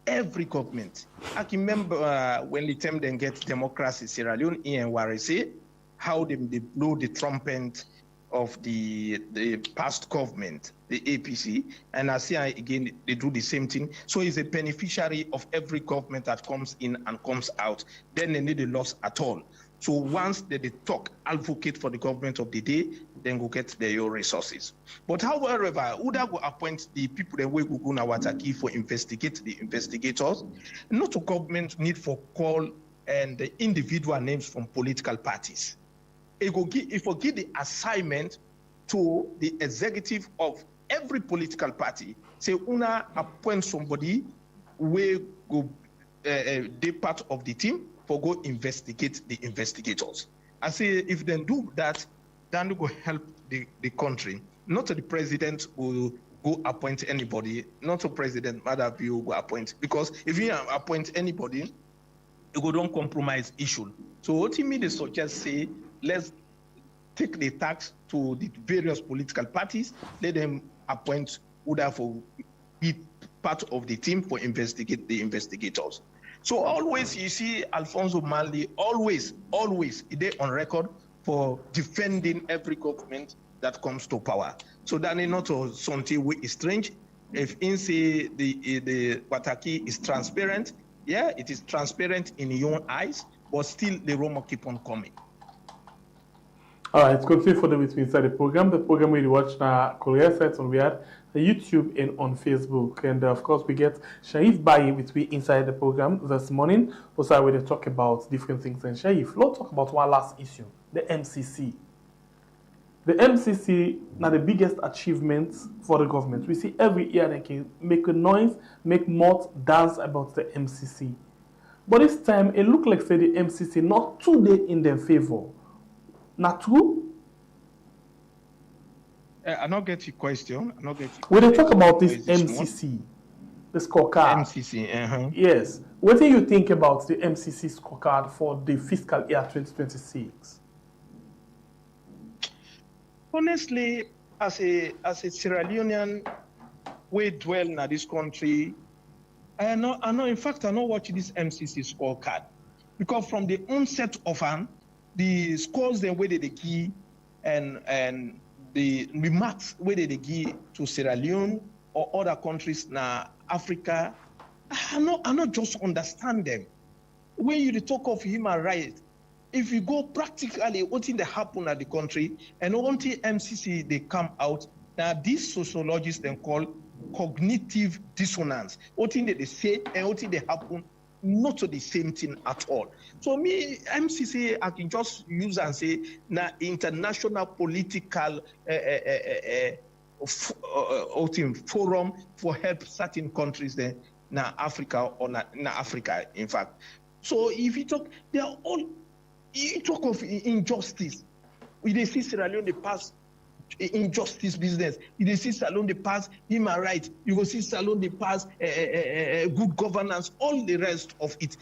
Every government. I can remember when the time they get democracy, Sierra Leone, and Warese, how they blow the trumpet of the past government, the APC, and I see again they do the same thing. So he's a beneficiary of every government that comes in and comes out. Then they need a loss at all. So once they talk, advocate for the government of the day, then go get their resources. But however, Uda will appoint the people that we go na Wataki for investigate the investigators. Not a government need for call and the individual names from political parties. It will give the assignment to the executive of every political party. Say, una appoint somebody, we go they part of the team for go investigate the investigators. I say, if they do that, then will help the country. Not the president will go appoint anybody. Not the president, Mother View will appoint. Because if you appoint anybody, you go don't compromise issue. So what you mean, they suggest say, let's take the tax to the various political parties, let them appoint Uda for be part of the team for investigate the investigators. So always you see Alfonso Manley always they on record for defending every government that comes to power. So that is not something we is strange. If in say the Wataki is transparent, yeah, it is transparent in your own eyes, but still the rumor keep on coming. All right, continue further with me inside the program. The program we watch now Korea sites on Riyadh, YouTube and on Facebook. And of course, we get Sharif Bayi with me inside the program this morning. Also, we talk about different things. And Sharif, let's talk about one last issue, the MCC. The MCC now the biggest achievement for the government. We see every year they can make a noise, make more dance about the MCC. But this time, it looked like say the MCC not today in their favor. Not true? I not get your question. When they talk about this MCC, the scorecard. MCC, Yes. What do you think about the MCC scorecard for the fiscal year 2026? Honestly, as a Sierra Leonean, we dwell in this country. I know. In fact, I know watch this MCC scorecard because from the onset of the scores then where they give and the remarks where they give to Sierra Leone or other countries na Africa, I not just understand them. When you talk of human rights, if you go practically, what thing that happen at the country and until MCC they come out, now these sociologists then call cognitive dissonance. What thing that they say and what thing they happen, not the same thing at all. So me, MCC, I can just use and say, na international political forum for help certain countries there, na Africa or na Africa, in fact. So if you talk, they are all, you talk of injustice. We they see Sierra Leone, they pass injustice business. You dey see salon dey pass human rights. You go see salon dey pass good governance, all the rest of it.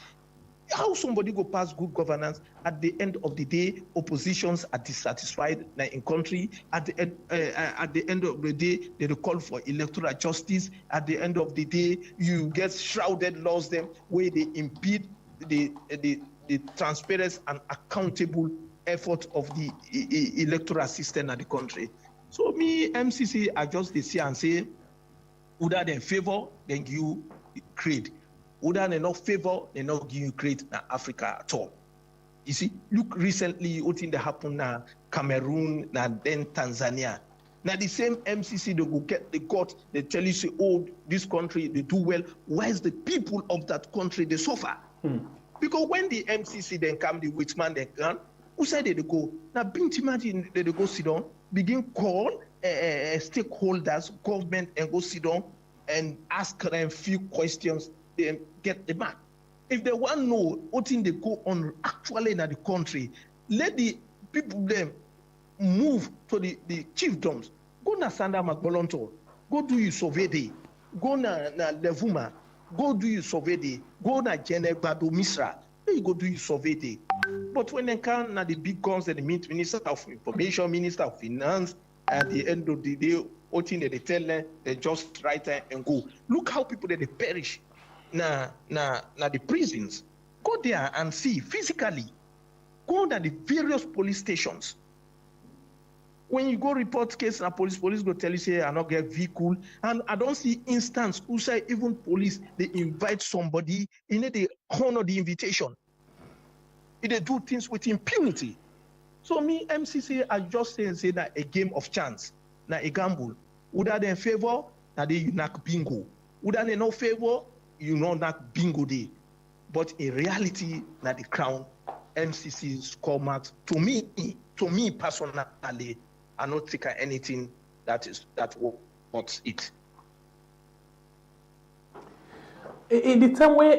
How somebody go pass good governance? At the end of the day, oppositions are dissatisfied in country. At the end of the day, they call for electoral justice. At the end of the day, you get shrouded laws them where they impede the transparent and accountable effort of the electoral system of the country. So me, MCC, I just dey see and say, whether they favor, then you create. Whether they not favor, they not give you create in Africa at all. You see, look recently, what thing that happened now, Cameroon, and then Tanzania. Now the same MCC, they go get the court, they tell you, say, oh, this country, they do well. Why is the people of that country, they suffer? Because when the MCC then come, the witch man, they come, who said they go? Now, Binti imagine they go sit down, begin call stakeholders, government, and go sit down and ask them few questions, then get the back. If they want to know what thing they go on actually in the country, let the people them move to the chiefdoms. Go na Sanda Magbolonto, go do your survey day, go na Levuma, go do your survey day, go na Jenegbado Misra, you go do your survey day. But when they come na the big guns, they meet Minister of Information, Minister of Finance, at the end of the day, what thing they tell them, they just write there and go. Look how people they perish. Na the prisons. Go there and see physically. Go to the various police stations. When you go report case, and police go tell you, say, I not get vehicle. And I don't see instance who say even police, they invite somebody, they honor the invitation. They do things with impunity. So me, MCC, I just say that a game of chance, na a gamble. Would they in favor, na they knock bingo. Would they no favor, you know that bingo day. But in reality, na the crown, MCC score marks. To me personally, I not think anything that what's it. In the time where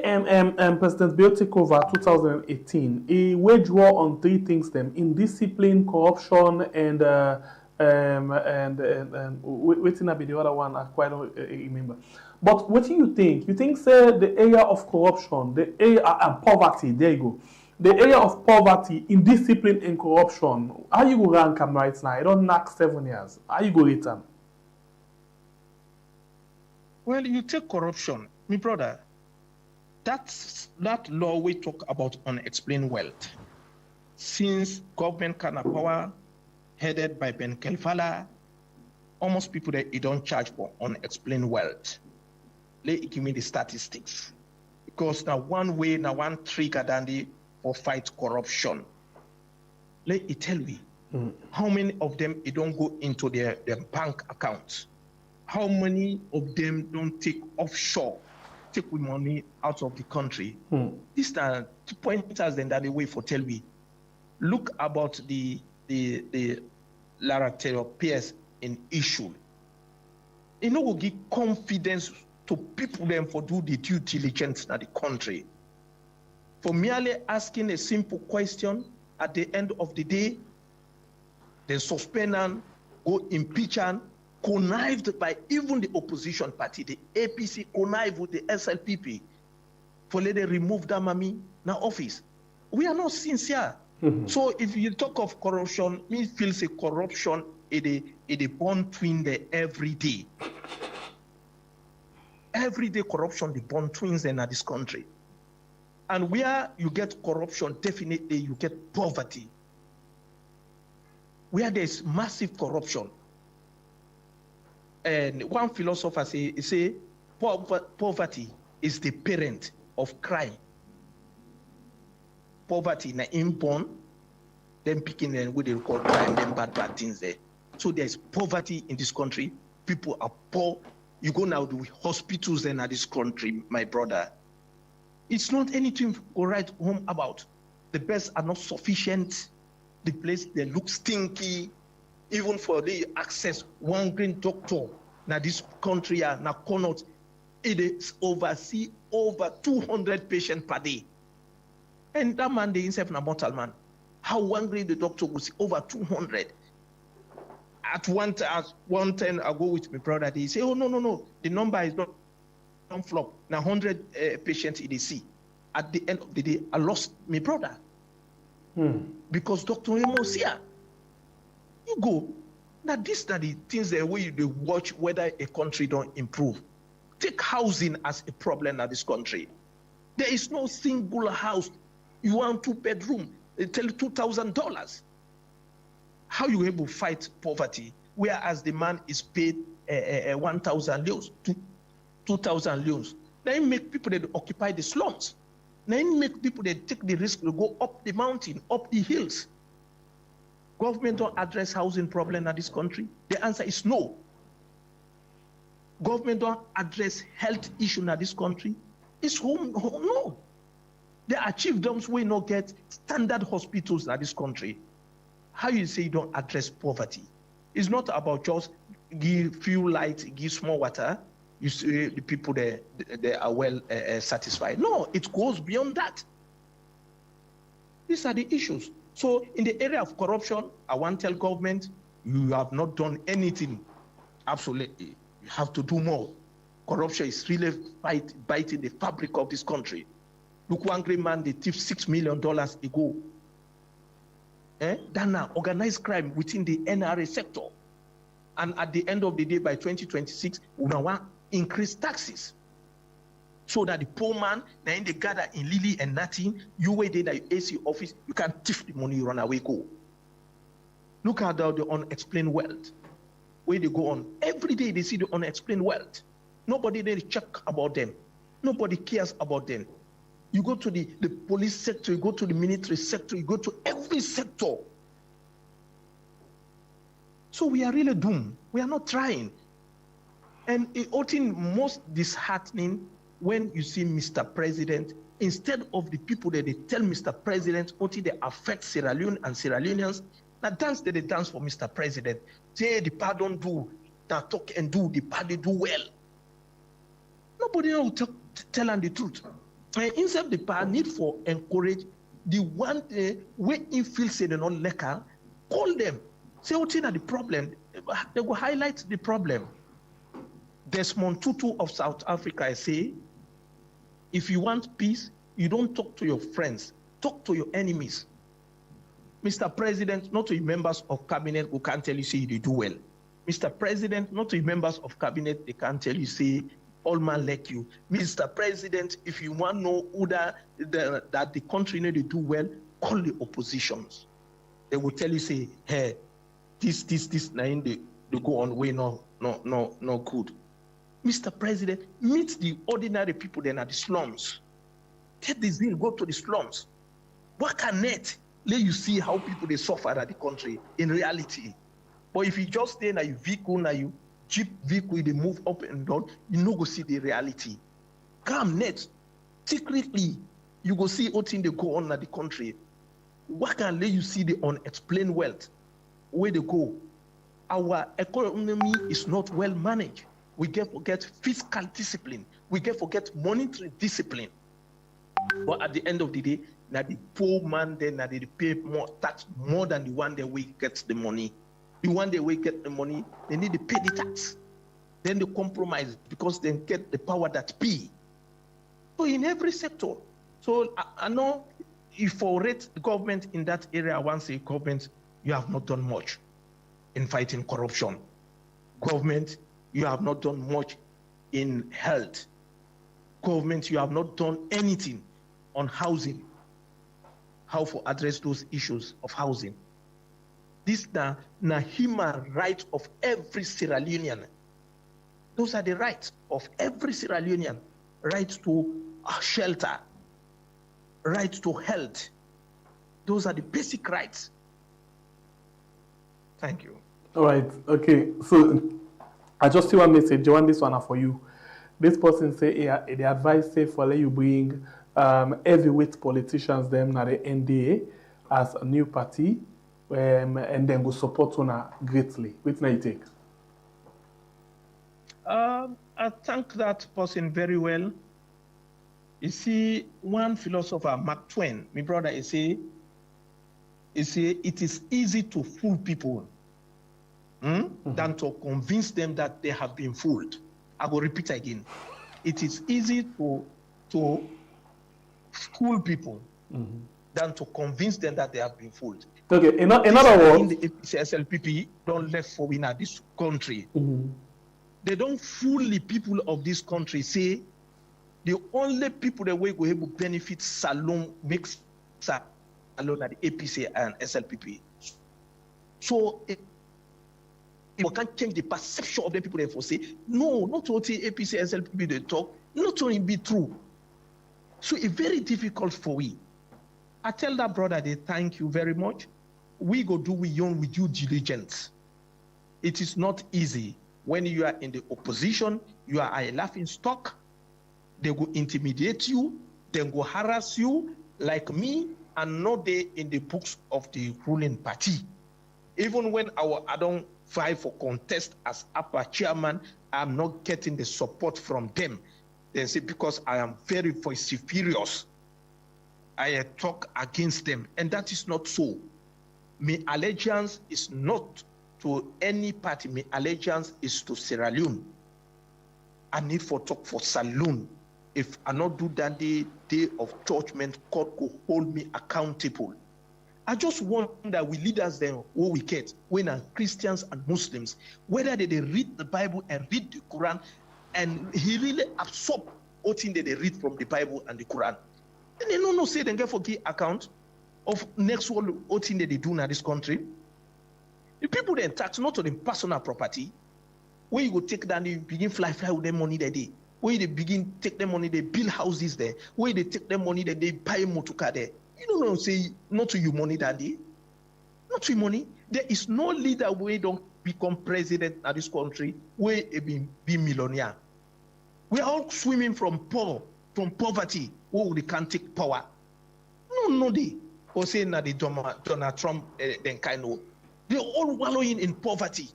President Bill took over 2018, he waged war on three things: them indiscipline, corruption, and waiting be the other one. I quite don't remember. But what do you think? You think, say, the area of corruption, the area and poverty? There you go. The area of poverty, indiscipline, and corruption. How you go rank them right now? I don't knock 7 years. How you go rate them? Well, you take corruption. My brother, that law we talk about unexplained wealth. Since government kind of power headed by Ben Kelfala, almost people that you don't charge for unexplained wealth. Let me give me the statistics. Because now one trigger than the for fight corruption. Let me tell me how many of them it don't go into their bank accounts. How many of them don't take offshore, take with money out of the country? This are 2 pointers then that the way for tell me. Look about the Lara Pierce in issue. It no will give confidence to people them for do the due diligence in the country. For merely asking a simple question at the end of the day, they suspend and go impeach and connived by even the opposition party, the APC connived with the SLPP for let them remove that mammy now office. We are not sincere. So if you talk of corruption, me feels a corruption is a born twin there every day. Everyday corruption, the born twins in this country. And where you get corruption, definitely you get poverty. Where there's massive corruption. And one philosopher say poverty is the parent of crime. Poverty na inborn, then picking them with the record crime, then bad things there. So there's poverty in this country. People are poor. You go now to hospitals in this country, my brother. It's not anything to write home about. The beds are not sufficient. The place, they look stinky. Even for the access, one green doctor, now this country, now cannot, it is oversee over 200 patients per day. And that man, they himself, a mortal man. How one green the doctor will see over 200. at one time I go with my brother, they say, oh, no, the number is not flop. Now 100 patients in the sea. At the end of the day, I lost my brother. Because Dr. Amos here, you go, now these are the things that way they watch whether a country don't improve. Take housing as a problem in this country. There is no single house. You want 2-bedroom, they tell you $2,000. How you able to fight poverty, whereas the man is paid 1,000 leones, 2,000 leones. Then make people that occupy the slums. Then make people that take the risk to go up the mountain, up the hills. Government don't address housing problem in this country. The answer is no. Government don't address health issue in this country. It's no. The chiefdoms will not get standard hospitals in this country. How you say you don't address poverty? It's not about just give few light, give small water. You see the people there, they are well satisfied. No, it goes beyond that. These are the issues. So in the area of corruption, I want to tell government, you have not done anything. Absolutely. You have to do more. Corruption is really biting the fabric of this country. Look, one great man, they thief $6 million ago. Then now, organized crime within the NRA sector. And at the end of the day, by 2026, we now want increase taxes. So that the poor man, then they gather in Lily and nothing, you wait in the AC office, you can thief the money, you run away, go. Look at the unexplained wealth. Where they go on. Every day they see the unexplained wealth. Nobody there check about them. Nobody cares about them. You go to the police sector, you go to the military sector, you go to every sector. So we are really doomed. We are not trying. And it's most disheartening when you see Mr. President, instead of the people that they tell Mr. President, they affect Sierra Leone and Sierra Leoneans, now dance they dance for Mr. President. Say the part don't do, now talk and do, the part they do well. Nobody will tell them the truth. And instead the part need for encourage the one way in feel say they don't like her, call them. Say what's in the problem. They will highlight the problem. Desmond Tutu of South Africa say, if you want peace, you don't talk to your friends, talk to your enemies. Mr. President, not to your members of cabinet who can't tell you say they do well. Mr. President, not to your members of cabinet, they can't tell you say all man like you. Mr. President, if you want to know who that the country need to do well, call the oppositions. They will tell you say, hey, this, now they go on way no good. Mr. President, meet the ordinary people then at the slums. Take the zeal, go to the slums. Work on it. Let you see how people they suffer at the country in reality. But if you just stay in your vehicle, now you cheap vehicle, they move up and down, you no go see the reality. Come net, secretly, you go see what thing they go on at the country. What can let you see the unexplained wealth? Where they go? Our economy is not well managed. We get forget fiscal discipline. We get forget monetary discipline. But at the end of the day, now the poor man then now they pay more tax more than the one that we get the money. The one that we get the money, they need to pay the tax. Then they compromise because they get the power that pay. So in every sector. So I know if I rate the government in that area, I want to say government, you have not done much in fighting corruption. Government, you have not done much in health. Government, you have not done anything on housing. How to address those issues of housing. This is the human right of every Sierra Leonean. Those are the rights of every Sierra Leonean. Right to shelter, right to health. Those are the basic rights. Thank you. All right. Okay. So I just see one message. You want this one for you. This person say, yeah, the advice say for let you bring heavyweight politicians them na the NDA as a new party, and then go support una greatly. Which now you take? I thank that person very well. You see, one philosopher, Mark Twain, my brother, he say, it is easy to fool people. than to convince them that they have been fooled. I will repeat again. It is easy to fool people than to convince them that they have been fooled. Okay, in other words, the APC SLPP don't let for in this country. They don't fool the people of this country. Say the only people that will able to benefit Salon makes Salon at the APC and SLPP. So it can change the perception of the people that say no, not only APC SLPP they talk, not only be true. So it's very difficult for we. I tell that brother, they thank you very much. We go do we own with due diligence. It is not easy. When you are in the opposition, you are a laughing stock. They will intimidate you, then go harass you like me, and not they in the books of the ruling party. Even when I don't fight for contest as APA chairman, I'm not getting the support from them. They say because I am very vociferous, I talk against them, and that is not so. My allegiance is not to any party. My allegiance is to Sierra Leone. I need for talk for Saloon. If I not do that day of judgment, God could hold me accountable. I just want that we leaders then, what we get, when are Christians and Muslims, whether they read the Bible and read the Quran, and he really absorb what thing that they read from the Bible and the Quran. And they don't say they get for give account of next what thing that they do in this country. The people then tax not on the personal property, where you go take down, you begin fly with their money that day. Where they begin take their money, they build houses there. Where they take their money, that they buy motor car there. You don't know, say not to you money that day. Not to you money. There is no leader where don't become president of this country where be millionaire. We are all swimming from poverty, where they can't take power. No, they. Or saying that the Donald Trump then kind of. They're all wallowing in poverty.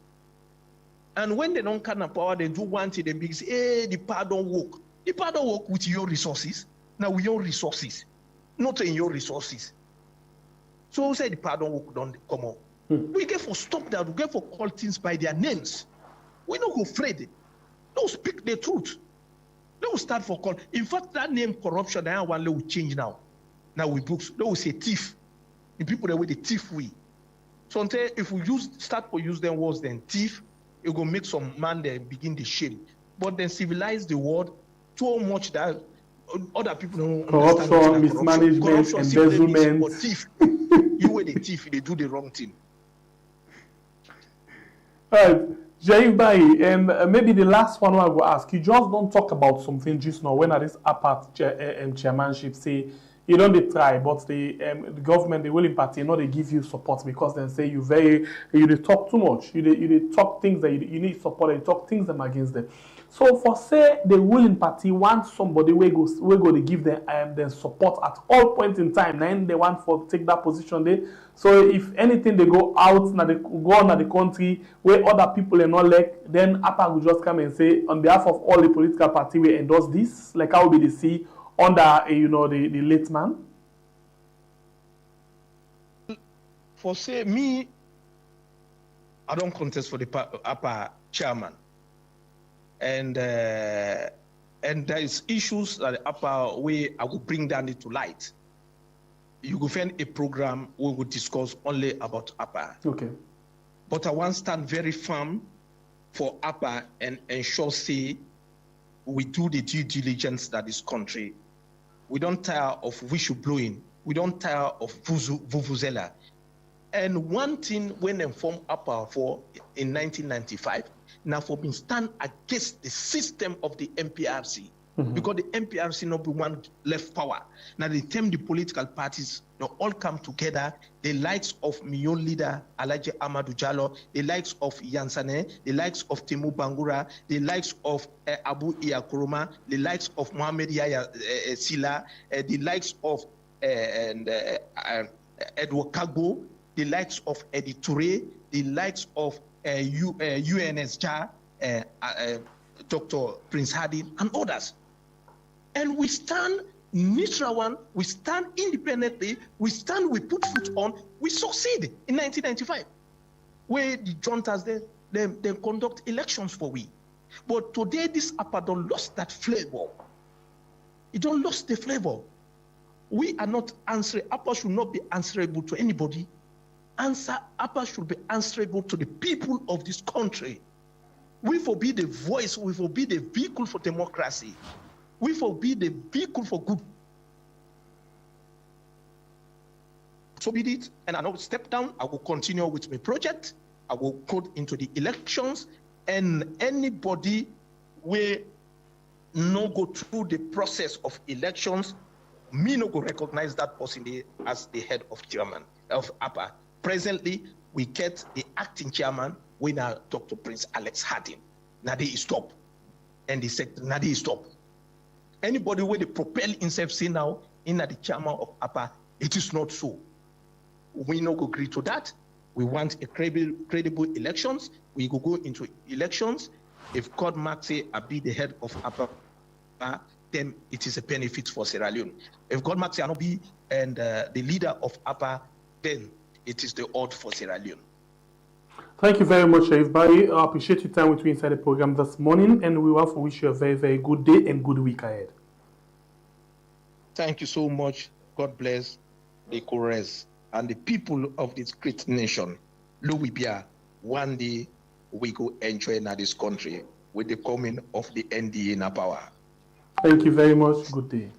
And when they don't kind of power, they do one thing, they say, hey, the power don't work. The power don't work with your resources. Now with your resources, not in your resources. So we say the power don't work, don't come out. We get for stop that, we get for call things by their names. We don't go afraid. Don't speak the truth. They will start for call. In fact, that name corruption, that one will change now. Now we books, they will say thief. The people that way the thief we. So until if we start to use them words then thief, it will make some man there begin the shame. But then civilize the world so much that other people don't corruption, mismanagement, embezzlement. But thief, you were the thief, they do the wrong thing. All right, Jaibai, and maybe the last one I will ask, you just don't talk about something just now when at this apart chairmanship say you don't they try, but the government, the ruling party, you know they give you support because they say you talk too much, you talk things that you need support, you talk things them against them. So for say the ruling party wants somebody we go to give them support at all points in time, and they want for take that position there. So if anything they go out, now they go on the country where other people are not like, then APA will just come and say on behalf of all the political party we endorse this, like how we they see under the late man. For say me, I don't contest for the APA chairman. And there is issues that the APA way I will bring down it to light. You will find a program we will discuss only about APA. Okay. But I want to stand very firm for APA and ensure say we do the due diligence that this country. We don't tire of whistleblowing. We don't tire of vuvuzela. And one thing when they formed APA for in 1995, now for being stand against the system of the MPRC. Because the MPRC not be one left power. Now they term the political parties, they all come together. The likes of Mion leader Alaji Amadou Jallo, the likes of Yansane, the likes of Timu Bangura, the likes of Abu Iyakuruma, the likes of Mohamed Yaya Sila, the likes of Edward Kago, the likes of Eddie Touré, the likes of UNSJA, Dr. Prince Hadi, and others. And we stand neutral one, we stand independently, we put foot on, we succeed in 1995. Where the juntas there, them conduct elections for we. But today, this APA don't lost that flavor. It don't lost the flavor. We are not answering. APA should not be answerable to anybody. APA should be answerable to the people of this country. We forbid the voice. We forbid the vehicle for democracy. We forbid the vehicle for good. So be it. And I will step down. I will continue with my project. I will go into the elections. And anybody will not go through the process of elections, me no go recognize that person as the head of chairman of APA. Presently, we get the acting chairman, we now Dr. Prince Alex Harding. Now they stop. And the secretary, now they stop. Anybody where they propel himself say now, in the chairman of APA, it is not so. We no go agree to that. We want a credible elections. We go into elections. If God Mark say I be the head of APA, then it is a benefit for Sierra Leone. If God Mark say I not be and the leader of APA, then it is the odd for Sierra Leone. Thank you very much, Sheriff Barry. I appreciate your time with me inside the program this morning, and we want to wish you a very, very good day and good week ahead. Thank you so much. God bless the Kores and the people of this great nation. Louisbia, one day we go enjoy in this country with the coming of the NDA in power. Thank you very much. Good day.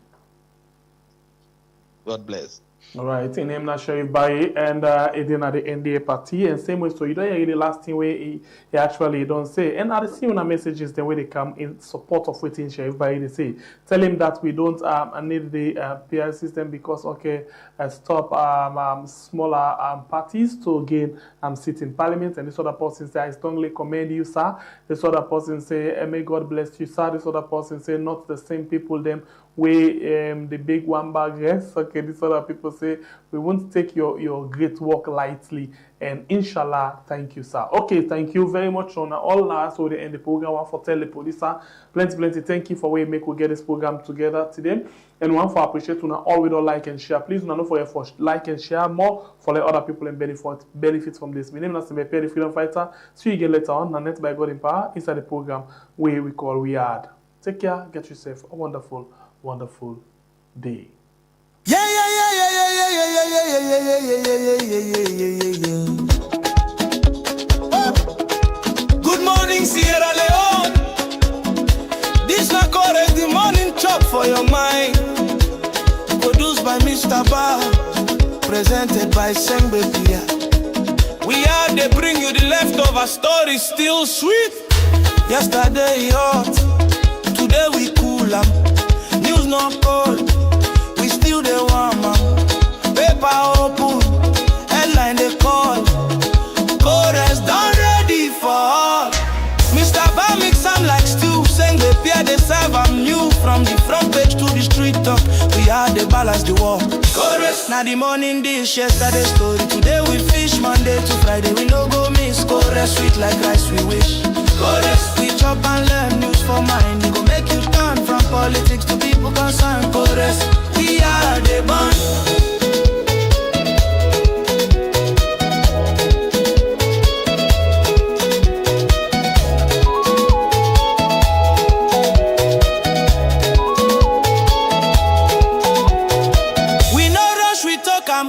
God bless. All right, in name na Sheriff Barry and it in at the NDA party and same way so you don't hear the last thing where he actually don't say and at the same messages the way they come in support of waiting Sheriff Barry they say tell him that we don't need the PR system because okay stop smaller parties to gain seat in parliament and this other person say I strongly commend you sir. This other person say may God bless you sir. This other person say not the same people them where the big one bag rest. Okay, this other people say we won't take your great work lightly and inshallah thank you sir. Okay, thank you very much on all last so they end the program one for tell the police sir. Plenty thank you for way make we get this program together today and one for appreciate una all with all like and share please una no for like and share more for let other people and benefit from this. My name is Simbe the freedom fighter. See you again later on and net by God in power inside the program where we call We Are. Take care, get yourself a wonderful day. Yeah. Good morning, Sierra Leone. This na correct the morning chop for your mind. Produced by Mr. Bar, presented by Sengbe Pia. We are they bring you the leftover story still sweet. Yesterday hot, today we cool am. News not cold, we still the warm am. Paper open, headline they call. Chorus done ready for all. Mr. Bar mix am like stew, saying they peer they serve am new. From the front page to the street talk, we are the balance the war. Chorus, now the morning dish, yesterday story. Today we fish, Monday to Friday we no go miss. Chorus sweet like rice we wish. Chorus, we chop and learn news for mind. We go make you turn from politics to people concerned. Chorus, we are the band.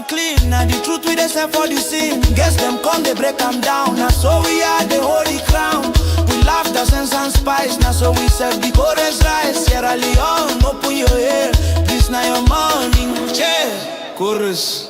Clean, now the truth we they say for the scene. Guess them come, they break them down. Now so we are the holy crown. We laugh the sense and spice. Now so we serve the chorus rise. Sierra Leone, open your ear. This now your morning. Cheers, chorus.